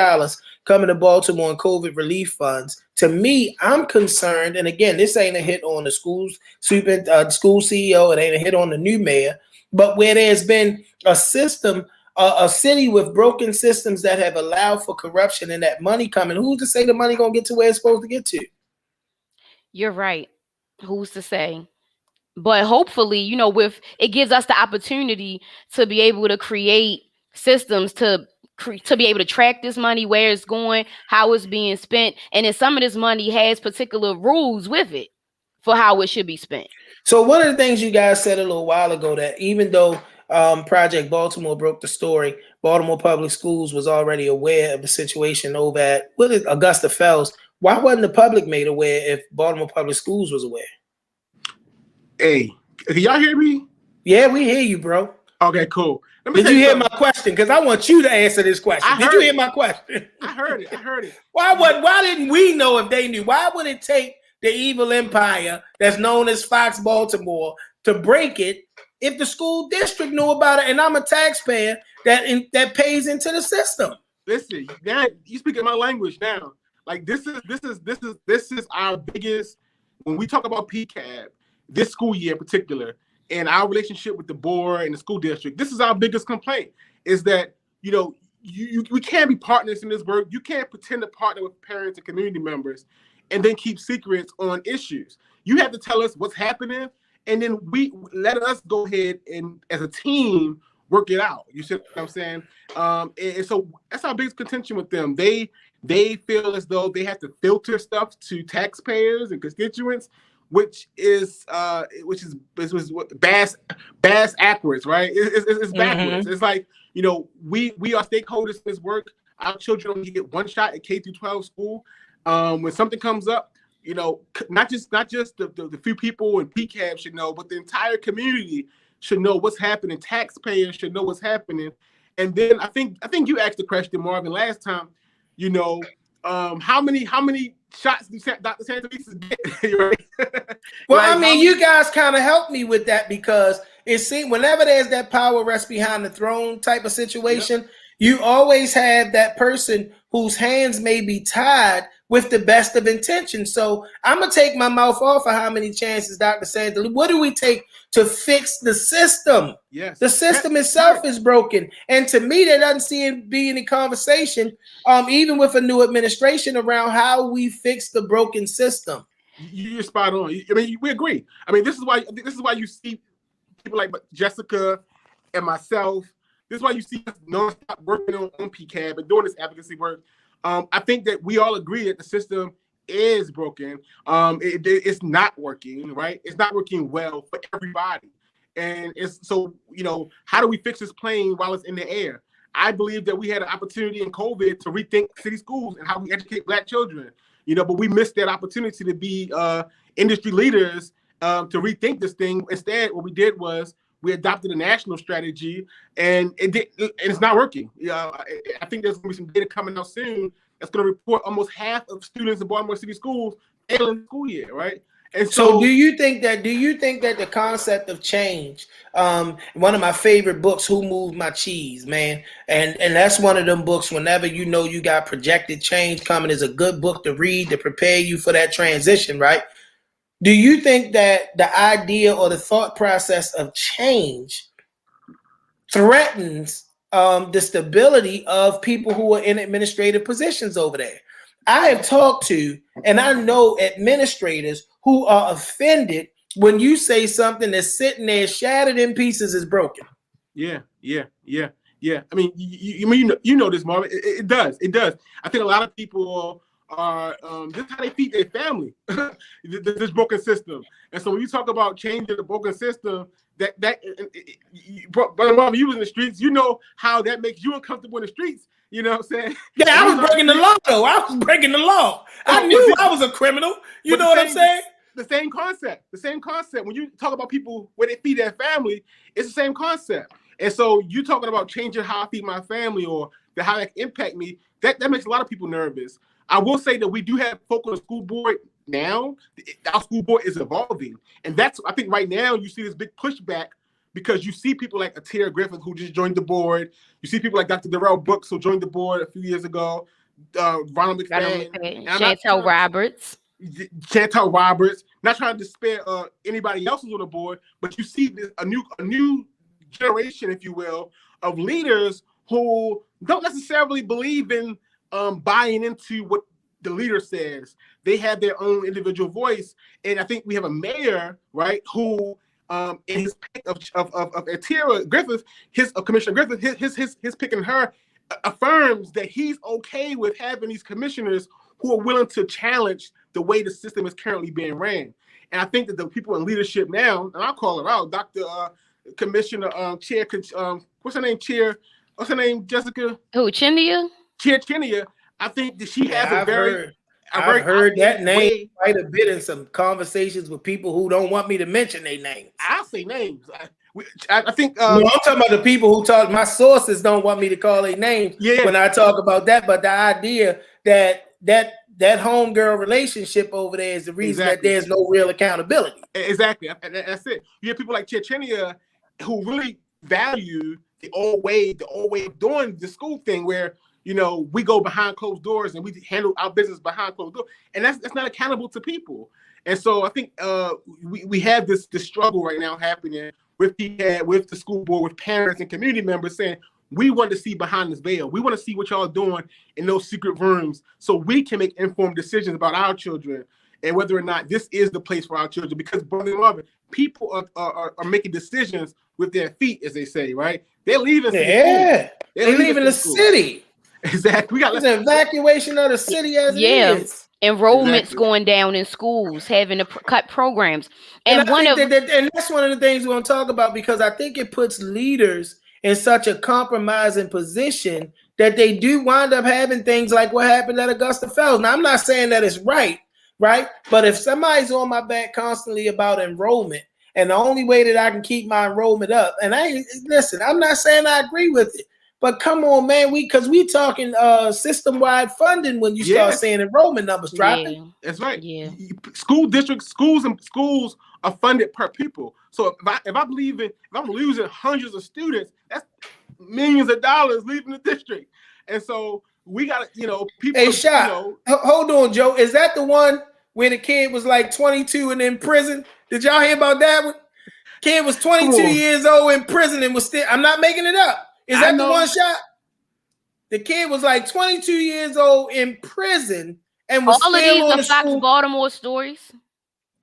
coming to Baltimore in COVID relief funds. To me, I'm concerned, and again, this ain't a hit on the school CEO, it ain't a hit on the new mayor, but where there's been a system, a city with broken systems that have allowed for corruption and that money coming, who's to say the money gonna get to where it's supposed to get to? You're right. Who's to say? But hopefully, with it gives us the opportunity to be able to create systems to be able to track this money, where it's going, how it's being spent, and then some of this money has particular rules with it for how it should be spent. So one of the things you guys said a little while ago, that even though Project Baltimore broke the story, Baltimore Public Schools was already aware of the situation over at Augusta Fells. Why wasn't the public made aware if Baltimore Public Schools was aware? Hey, can y'all hear me? Yeah, we hear you, bro. Okay, cool. Did you hear my question? Because I want you to answer this question. Did you hear my question? I heard it. Why didn't we know if they knew? Why would it take the evil empire that's known as Fox Baltimore to break it if the school district knew about it? And I'm a taxpayer that pays into the system. Listen, now you speaking my language now. Like this is our biggest, when we talk about PCAB, this school year in particular, and our relationship with the board and the school district, this is our biggest complaint, is that, you know, we can't be partners in this work. You can't pretend to partner with parents and community members and then keep secrets on issues. You have to tell us what's happening, and then we let us go ahead and, as a team, work it out. You see what I'm saying? And so that's our biggest contention with them. They feel as though they have to filter stuff to taxpayers and constituents, which is bass backwards, right? It's backwards. It's like, you know, we are stakeholders in this work. Our children only get one shot at K through 12 school. When something comes up, you know, not just the few people in PCAB should know, but the entire community should know what's happening. Taxpayers should know what's happening. And then I think you asked the question, Marvin, last time. You know, how many shots do Dr. Santalisa get? Right? Well, like, I mean, you guys kind of helped me with that, because it seems whenever there's that power rests behind the throne type of situation, you always have that person whose hands may be tied with the best of intentions. So I'm going to take my mouth off of how many chances Dr. Santalisa. What do we take to fix the system? Yes. The system itself is broken. And to me, there doesn't seem to be any conversation, even with a new administration, around how we fix the broken system. You're spot on. I mean, we agree. I mean, this is why you see people like Jessica and myself. This is why you see us nonstop working on PCAB and doing this advocacy work. I think that we all agree that the system is broken. It's not working, right? It's not working well for everybody. And it's so, you know, how do we fix this plane while it's in the air? I believe that we had an opportunity in COVID to rethink city schools and how we educate Black children, you know, but we missed that opportunity to be industry leaders to rethink this thing. Instead, what we did was we adopted a national strategy, and it's not working. I think there's going to be some data coming out soon that's going to report almost half of students in Baltimore City Schools failing the school year, right? And so do you think that the concept of change, one of my favorite books, Who Moved My Cheese, man, and that's one of them books, whenever you know you got projected change coming, is a good book to read to prepare you for that transition, right? Do you think that the idea or the thought process of change threatens the stability of people who are in administrative positions over there? I have talked to, and I know administrators who are offended when you say something that's sitting there shattered in pieces is broken. Yeah. I mean, you know this, Marvin. It does. I think a lot of people are this is how they feed their family. this broken system. And so when you talk about changing the broken system, Brother Marvin, you was in the streets, you know how that makes you uncomfortable in the streets. You know what I'm saying? Yeah, I was breaking the law, though. I was breaking the law. I knew I was a criminal. You know what I'm saying? The same concept. When you talk about people where they feed their family, it's the same concept. And so you talking about changing how I feed my family or how that impact me, that makes a lot of people nervous. I will say that we do have folk on the school board now. Our school board is evolving. And that's, I think right now you see this big pushback because you see people like Atira Griffith, who just joined the board. You see people like Dr. Darrell Brooks, who joined the board a few years ago. Ronald McFadden. Chantel Roberts. Not trying to despair anybody else who's on the board, but you see a new generation, if you will, of leaders who don't necessarily believe in buying into what the leader says. They have their own individual voice. And I think we have a mayor, right, who in his pick of Atira Griffith, Commissioner Griffith, his picking her affirms that he's okay with having these commissioners who are willing to challenge the way the system is currently being ran. And I think that the people in leadership now, and I'll call her out, Dr. Commissioner Chair, what's her name? What's her name? Jessica? Who? Chindia? Chair Chindia. I think that she has I've heard that name quite a bit in some conversations with people who don't want me to mention their names. I'll say names. I think. No, I'm talking about the people who talk. My sources don't want me to call their names when I talk about that. But the idea that homegirl relationship over there is the reason that there's no real accountability. Exactly, and that's it. You have people like Chechenia who really value the old way of doing the school thing, where we go behind closed doors and we handle our business behind closed doors, and that's not accountable to people. And so I think we have this struggle right now happening with PCAB, with the school board, with parents and community members saying, we want to see behind this veil. We want to see what y'all are doing in those secret rooms so we can make informed decisions about our children and whether or not this is the place for our children. Because, Brother Marvin, people are making decisions with their feet, as they say, right? They're leaving. They're leaving the city. Exactly. We got an evacuation of the city as it is. Enrollment's going down in schools, having to cut programs. And that's one of the things we're going to talk about, because I think it puts leaders in such a compromising position that they do wind up having things like what happened at Augusta Fells. Now, I'm not saying that it's right? But if somebody's on my back constantly about enrollment, and the only way that I can keep my enrollment up, and I'm not saying I agree with it, but come on, man, we talking system-wide funding when you start saying enrollment numbers dropping. Yeah. That's right. Yeah. School districts, schools are funded per pupil. So if I'm losing hundreds of students, that's millions of dollars leaving the district. And so we got people. Hey, Shaq, hold on, Joe. Is that the one where the kid was like 22 and in prison? Did y'all hear about that one? Kid was 22 years old in prison and was still. I'm not making it up. Is that the one, Shaq? The kid was like 22 years old in prison and was all still of on these are Fox Baltimore stories.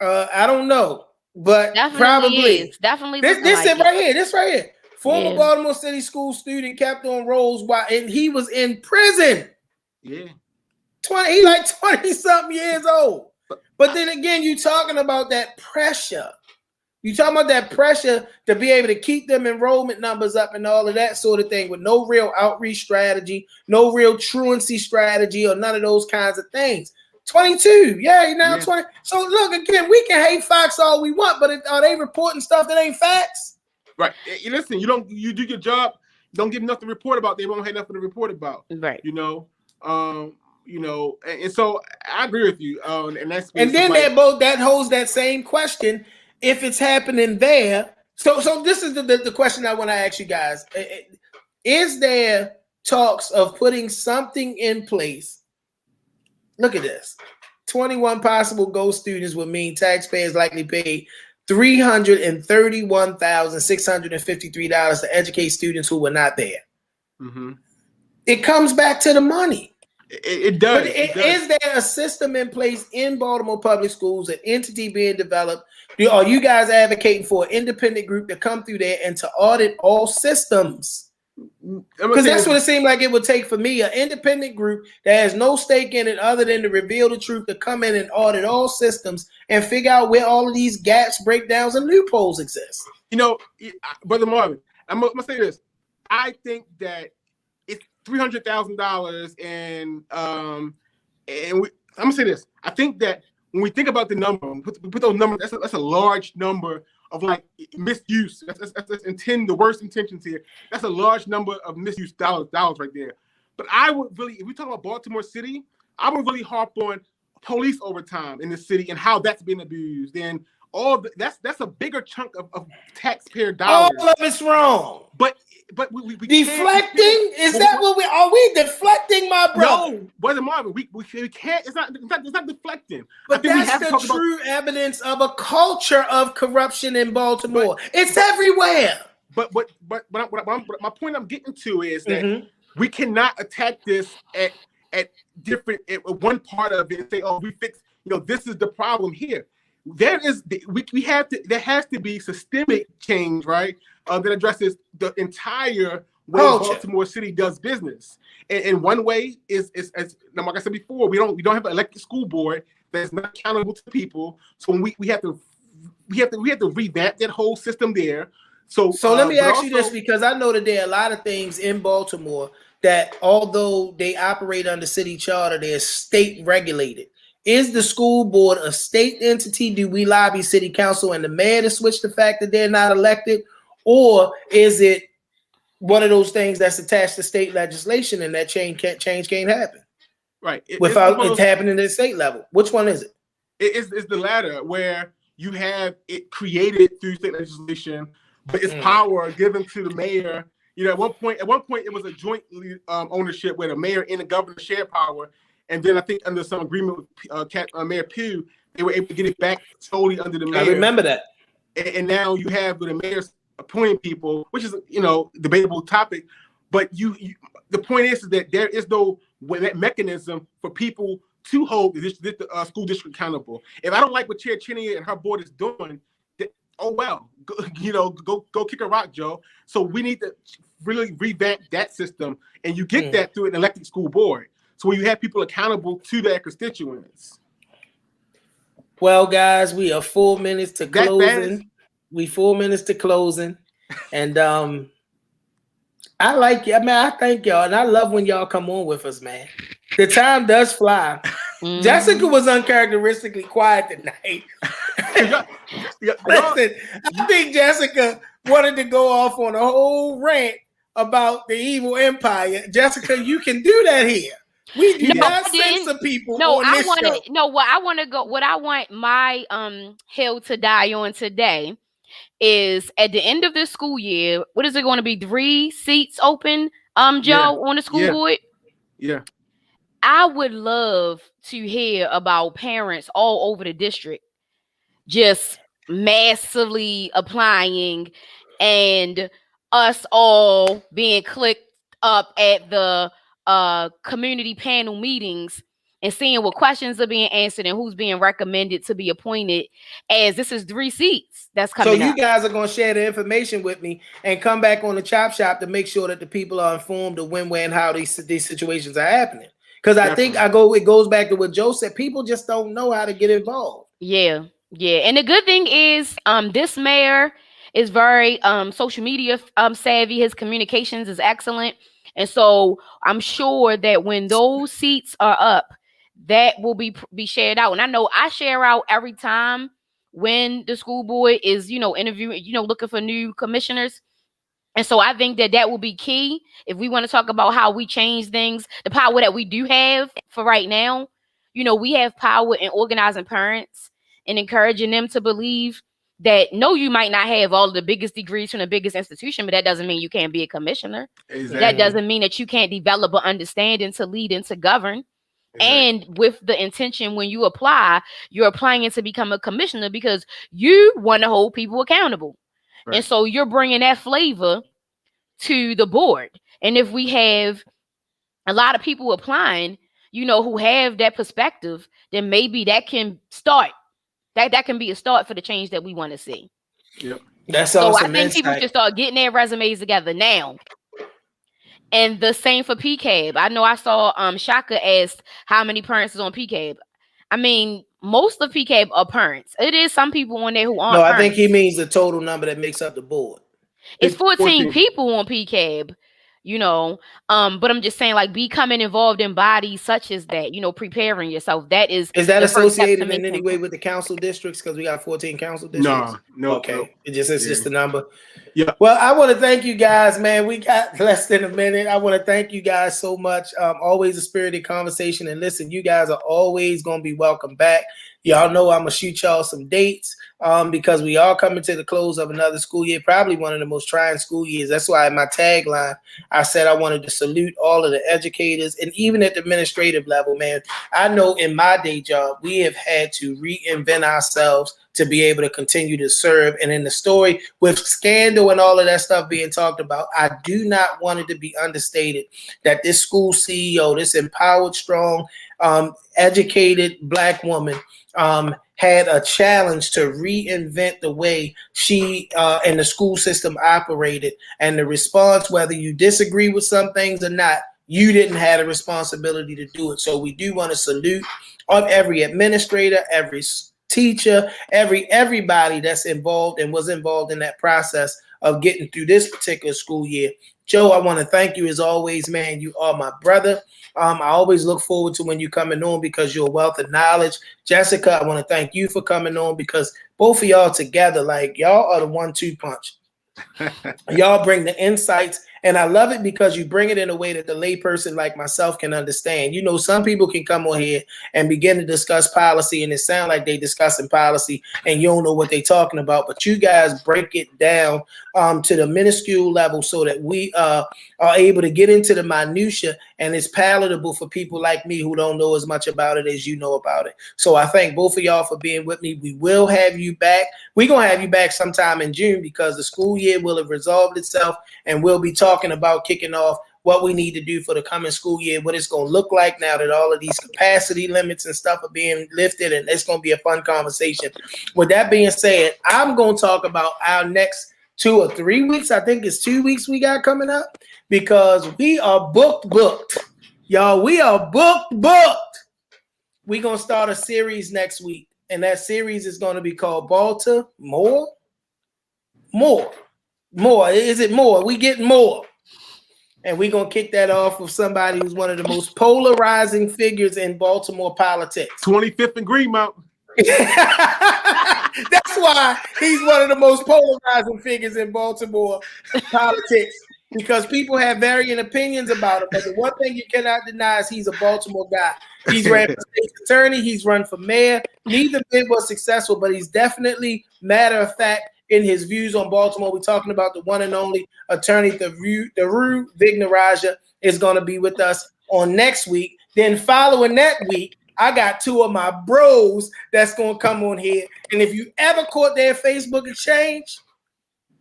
I don't know, but definitely probably is. Definitely. This right here. Former Baltimore City School student kept on rolls and he was in prison. Yeah. He like 20-something years old. But then again, you talking about that pressure. You talking about that pressure to be able to keep them enrollment numbers up and all of that sort of thing with no real outreach strategy, no real truancy strategy, or none of those kinds of things. 22, you're now 20. So look, again, we can hate Fox all we want, but are they reporting stuff that ain't facts? Right. Listen, you do your job, don't give nothing to report about. They won't have nothing to report about. Right. And so I agree with you. And that's then that holds that same question. If it's happening there, so this is the question I want to ask you guys. Is there talks of putting something in place? Look at this. 21 possible ghost students would mean taxpayers likely pay $331,653 to educate students who were not there. Mm-hmm. It comes back to the money. It does. But is there a system in place in Baltimore Public Schools, an entity being developed? Are you guys advocating for an independent group to come through there and to audit all systems? Because that's what it seemed like it would take for me, an independent group that has no stake in it other than to reveal the truth, to come in and audit all systems and figure out where all of these gaps, breakdowns, and loopholes exist. Brother Marvin, I'm going to say this. I think that it's $300,000 and I'm gonna say this. I think that when we think about the number, put those numbers, that's a large number of like misuse. That's the worst intentions here. That's a large number of misuse dollars right there. But I would really, if we talk about Baltimore City, I would really harp on police overtime in the city and how that's being abused. And that's a bigger chunk of taxpayer dollars. All of it's wrong. But we deflecting? Is that what are we deflecting, my brother? No, Brother Marvin, we can't. It's not deflecting. But that's the true evidence of a culture of corruption in Baltimore. It's everywhere. But my point I'm getting to is that we cannot attack this at one part of it and say, oh, we fix. This is the problem here. There has to be systemic change, right? That addresses the entire way Baltimore City does business. And one way is as like I said before, we don't have an elected school board that's not accountable to people. So we have to revamp that whole system there. So let me but ask you this, also- because I know that there are a lot of things in Baltimore that, although they operate under city charter, they're state regulated. Is the school board a state entity? Do we lobby city council and the mayor to switch the fact that they're not elected? Or is it one of those things that's attached to state legislation and that change can't happen? Right. Without it happening at the state level. Which one is it? It's the latter, where you have it created through state legislation, but it's power given to the mayor. You know, at one point it was a joint ownership where the mayor and the governor shared power, and then I think under some agreement with Mayor Pugh, they were able to get it back solely under the mayor. I remember that. And now you have the mayor's appointing people, which is, you know, debatable topic. But the point is that there is no that mechanism for people to hold the school district accountable. If I don't like what Chair Cheney and her board is doing, then, oh well, go kick a rock, Joe. So we need to really revamp that system, and you get that through an elected school board. So when you have people accountable to their constituents. Well, guys, we are 4 minutes to closing. We 4 minutes to closing, and I like you. I mean, I thank y'all, and I love when y'all come on with us, man. The time does fly. Jessica was uncharacteristically quiet tonight. Listen, I think Jessica wanted to go off on a whole rant about the evil empire. Jessica, you can do that here. We do not censor people. No, on I this want show. to. No, what I want to go. What I want my hill to die on today is at the end of this school year. What is it going to be? 3 seats open, Joe, on the school board. Yeah. I would love to hear about parents all over the district just massively applying, and us all being clicked up at the community panel meetings and seeing what questions are being answered and who's being recommended to be appointed, as this is 3 seats that's coming So you up. guys are going to share the information with me and come back on the Chop Shop to make sure that the people are informed of when, where, and how these situations are happening. Because I think it goes back to what Joe said. People just don't know how to get involved. Yeah. And the good thing is, this mayor is very social media savvy. His communications is excellent. And so I'm sure that when those seats are up, that will be shared out. And I know I share out every time when the school board is, interviewing, looking for new commissioners. And so I think that will be key if we want to talk about how we change things, the power that we do have for right now. We have power in organizing parents and encouraging them to believe that, no, you might not have all of the biggest degrees from the biggest institution, but that doesn't mean you can't be a commissioner. Exactly. That doesn't mean that you can't develop an understanding to lead and to govern. Exactly. And with the intention, when you apply, you're applying it to become a commissioner because you want to hold people accountable. Right. And so you're bringing that flavor to the board. And if we have a lot of people applying, who have that perspective, then maybe that can start. That can be a start for the change that we want to see. Yep. That's so awesome. I think people should start getting their resumes together now. And the same for PCAB. I know I saw Shaka asked how many parents is on PCAB. I mean, most of PCAB are parents. It is some people on there who aren't. No, I parents. think he means the total number that makes up the board. It's 14 people on PCAB, but I'm just saying, like, becoming involved in bodies such as that, preparing yourself. That is that associated in any way with the council districts? Because we got 14 council districts. No. Okay. No. It's just the number. Yeah. Well, I want to thank you guys, man. We got less than a minute. I want to thank you guys so much. Always a spirited conversation. And listen, you guys are always going to be welcome back. Y'all know I'm going to shoot y'all some dates because we are coming to the close of another school year, probably one of the most trying school years. That's why in my tagline, I said I wanted to salute all of the educators, and even at the administrative level, man. I know in my day job, we have had to reinvent ourselves to be able to continue to serve. And in the story with scandal and all of that stuff being talked about, I do not want it to be understated that this school CEO, this empowered, strong, educated Black woman, had a challenge to reinvent the way she and the school system operated. And the response, whether you disagree with some things or not, you didn't have a responsibility to do it. So we do want to salute every administrator, every teacher, everybody that's involved and was involved in that process of getting through this particular school year. Joe, I want to thank you as always, man. You are my brother. I always look forward to when you're coming on because you're a wealth of knowledge. Jessica, I want to thank you for coming on because both of y'all together, like y'all are the 1-2 punch. Y'all bring the insights, and I love it because you bring it in a way that the layperson like myself can understand. You know, some people can come on here and begin to discuss policy, and it sounds like they discussing policy, and you don't know what they're talking about. But you guys break it down to the minuscule level so that we are able to get into the minutia, and it's palatable for people like me who don't know as much about it as you know about it. So I thank both of y'all for being with me. We will have you back. We're gonna have you back sometime in June because the school year will have resolved itself, and we'll be talking about kicking off what we need to do for the coming school year, what it's going to look like now that all of these capacity limits and stuff are being lifted, and it's going to be a fun conversation. With that being said, I'm going to talk about our next 2 or 3 weeks. I think it's 2 weeks we got coming up because we are booked. Y'all, we are booked. We're going to start a series next week, and that series is going to be called Baltimore. More. Is it more? We get more. And we're going to kick that off with somebody who's one of the most polarizing figures in Baltimore politics. 25th and Greenmount. That's why he's one of the most polarizing figures in Baltimore politics, because people have varying opinions about him. But the one thing you cannot deny is he's a Baltimore guy. He's ran for state attorney. He's run for mayor. Neither bid was successful, but he's definitely, matter of fact, in his views on Baltimore. We're talking about the one and only attorney Daru Vignaraja is going to be with us on next week. Then following that week, I got 2 of my bros that's going to come on here. And if you ever caught their Facebook exchange,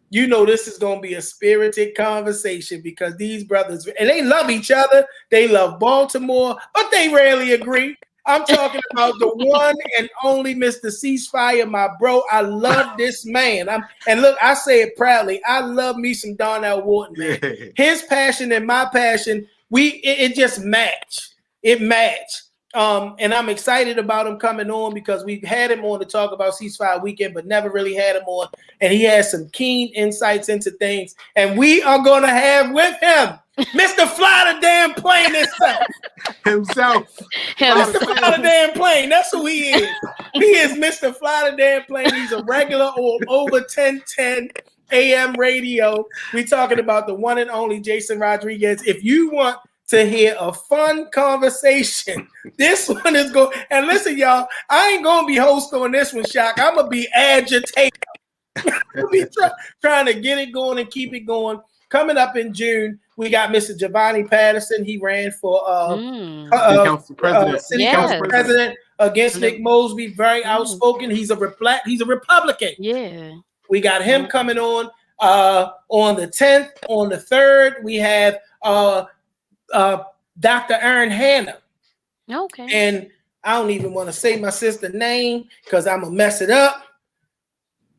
you know this is going to be a spirited conversation because these brothers, and they love each other. They love Baltimore, but they rarely agree. I'm talking about the one and only Mr. Ceasefire, my bro. I love this man. And look, I say it proudly. I love me some Darnell Wharton, man. His passion and my passion, it just match. It match. And I'm excited about him coming on because we've had him on to talk about Ceasefire Weekend, but never really had him on. And he has some keen insights into things. And we are going to have with him Mr. Fly the Damn Plane himself. Mr. Fly the Damn Plane. That's who he is. He is Mr. Fly the Damn Plane. He's a regular on over 1010 AM radio. We talking about the one and only Jason Rodriguez. If you want to hear a fun conversation, this one is going. And listen, y'all, I ain't going to be host on this one, Shaka. I'm going to be agitated. I'll be trying to get it going and keep it going. Coming up in June, we got Mr. Giovanni Patterson. He ran for city council president against Nick Mosby. Very outspoken. He's a Republican. Yeah. We got him coming on the 10th. On the 3rd, we have Dr. Erin Hanna. Okay. And I don't even want to say my sister's name because I'm going to mess it up.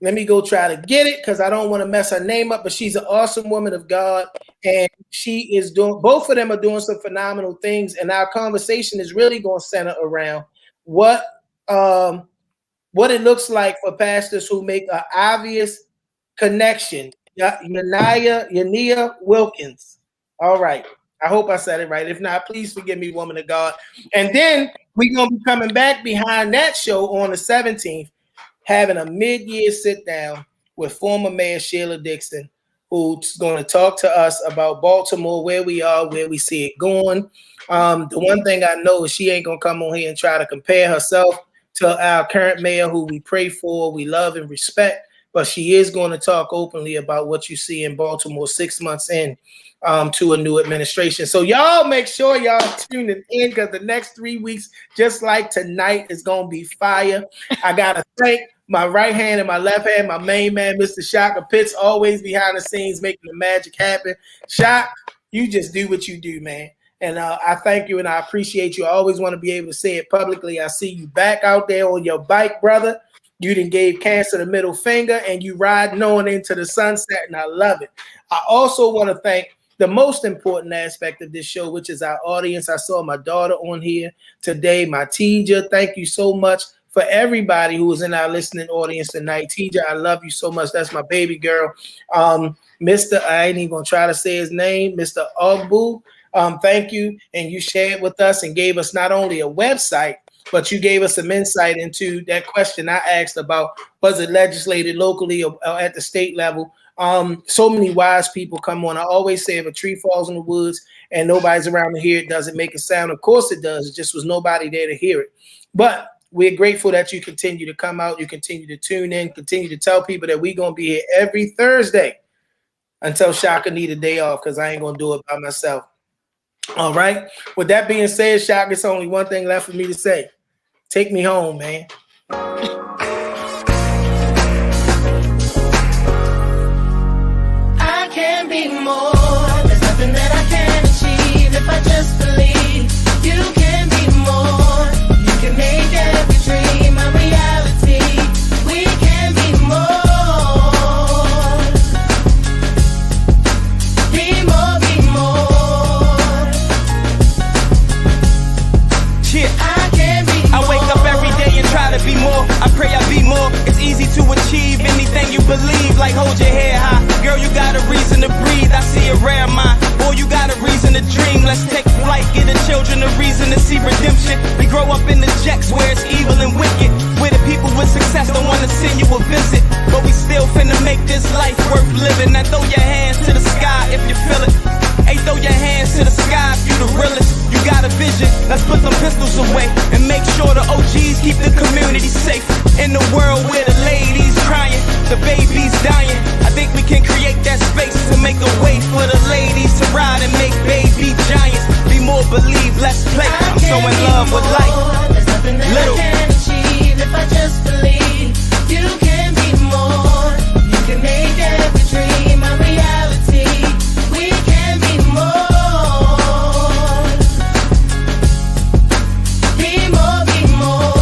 Let me go try to get it because I don't want to mess her name up, but she's an awesome woman of God. And she is doing, both of them are doing some phenomenal things. And our conversation is really going to center around what it looks like for pastors who make an obvious connection. Yania Wilkins. All right. I hope I said it right. If not, please forgive me, woman of God. And then we're going to be coming back behind that show on the 17th, having a mid-year sit-down with former Mayor Sheila Dixon, who's going to talk to us about Baltimore, where we are, where we see it going. The one thing I know is she ain't going to come on here and try to compare herself to our current mayor, who we pray for, we love and respect, but she is going to talk openly about what you see in Baltimore 6 months in to a new administration. So y'all make sure y'all tuning in because the next 3 weeks, just like tonight, is going to be fire. I got to thank my right hand and my left hand, my main man, Mr. Shaka Pitts, always behind the scenes making the magic happen. Shaka, you just do what you do, man. And I thank you and I appreciate you. I always want to be able to say it publicly. I see you back out there on your bike, brother. You done gave cancer the middle finger and you riding on into the sunset, and I love it. I also want to thank the most important aspect of this show, which is our audience. I saw my daughter on here today, my Tija. Thank you so much for everybody who was in our listening audience tonight. TJ, I love you so much. That's my baby girl. Mr. I ain't even gonna try to say his name, Mr. Ogbu. Thank you. And you shared with us and gave us not only a website, but you gave us some insight into that question I asked about, was it legislated locally or at the state level? So many wise people come on. I always say if a tree falls in the woods and nobody's around to hear it, does it make a sound? Of course it does. It just was nobody there to hear it. But we're grateful that you continue to come out, you continue to tune in, continue to tell people that we're going to be here every Thursday until Shaka need a day off, because I ain't going to do it by myself. All right. With that being said, Shaka, it's only one thing left for me to say. Take me home, man. I can be more. There's nothing that I can't achieve if I just believe. You can be more. You can make every dream a reality. We can be more. Be more, be more. Yeah. I can be more. I wake up every day and try to be more. I pray I be more. It's easy to achieve anything you believe. Like hold your head high. Girl, you got a reason to breathe. I see a rare mind. Boy, you got a reason to dream. Let's take flight. Give the children a reason to see redemption. We grow up in the jacks where it's evil and wicked. Where the people with success don't want to send you a visit. But we still finna make this life worth living. Now throw your hands to the sky if you feel it. Hey, throw your hands to the sky if you the realest. You got a vision, let's put some pistols away and make sure the OGs keep the community safe. In the world where the ladies crying, the babies dying, I think we can create that space to make a way for the ladies to ride and make baby giants. Be more, believe, let's play. I'm so in love with life. There's nothing that Little. I can't achieve if I just believe.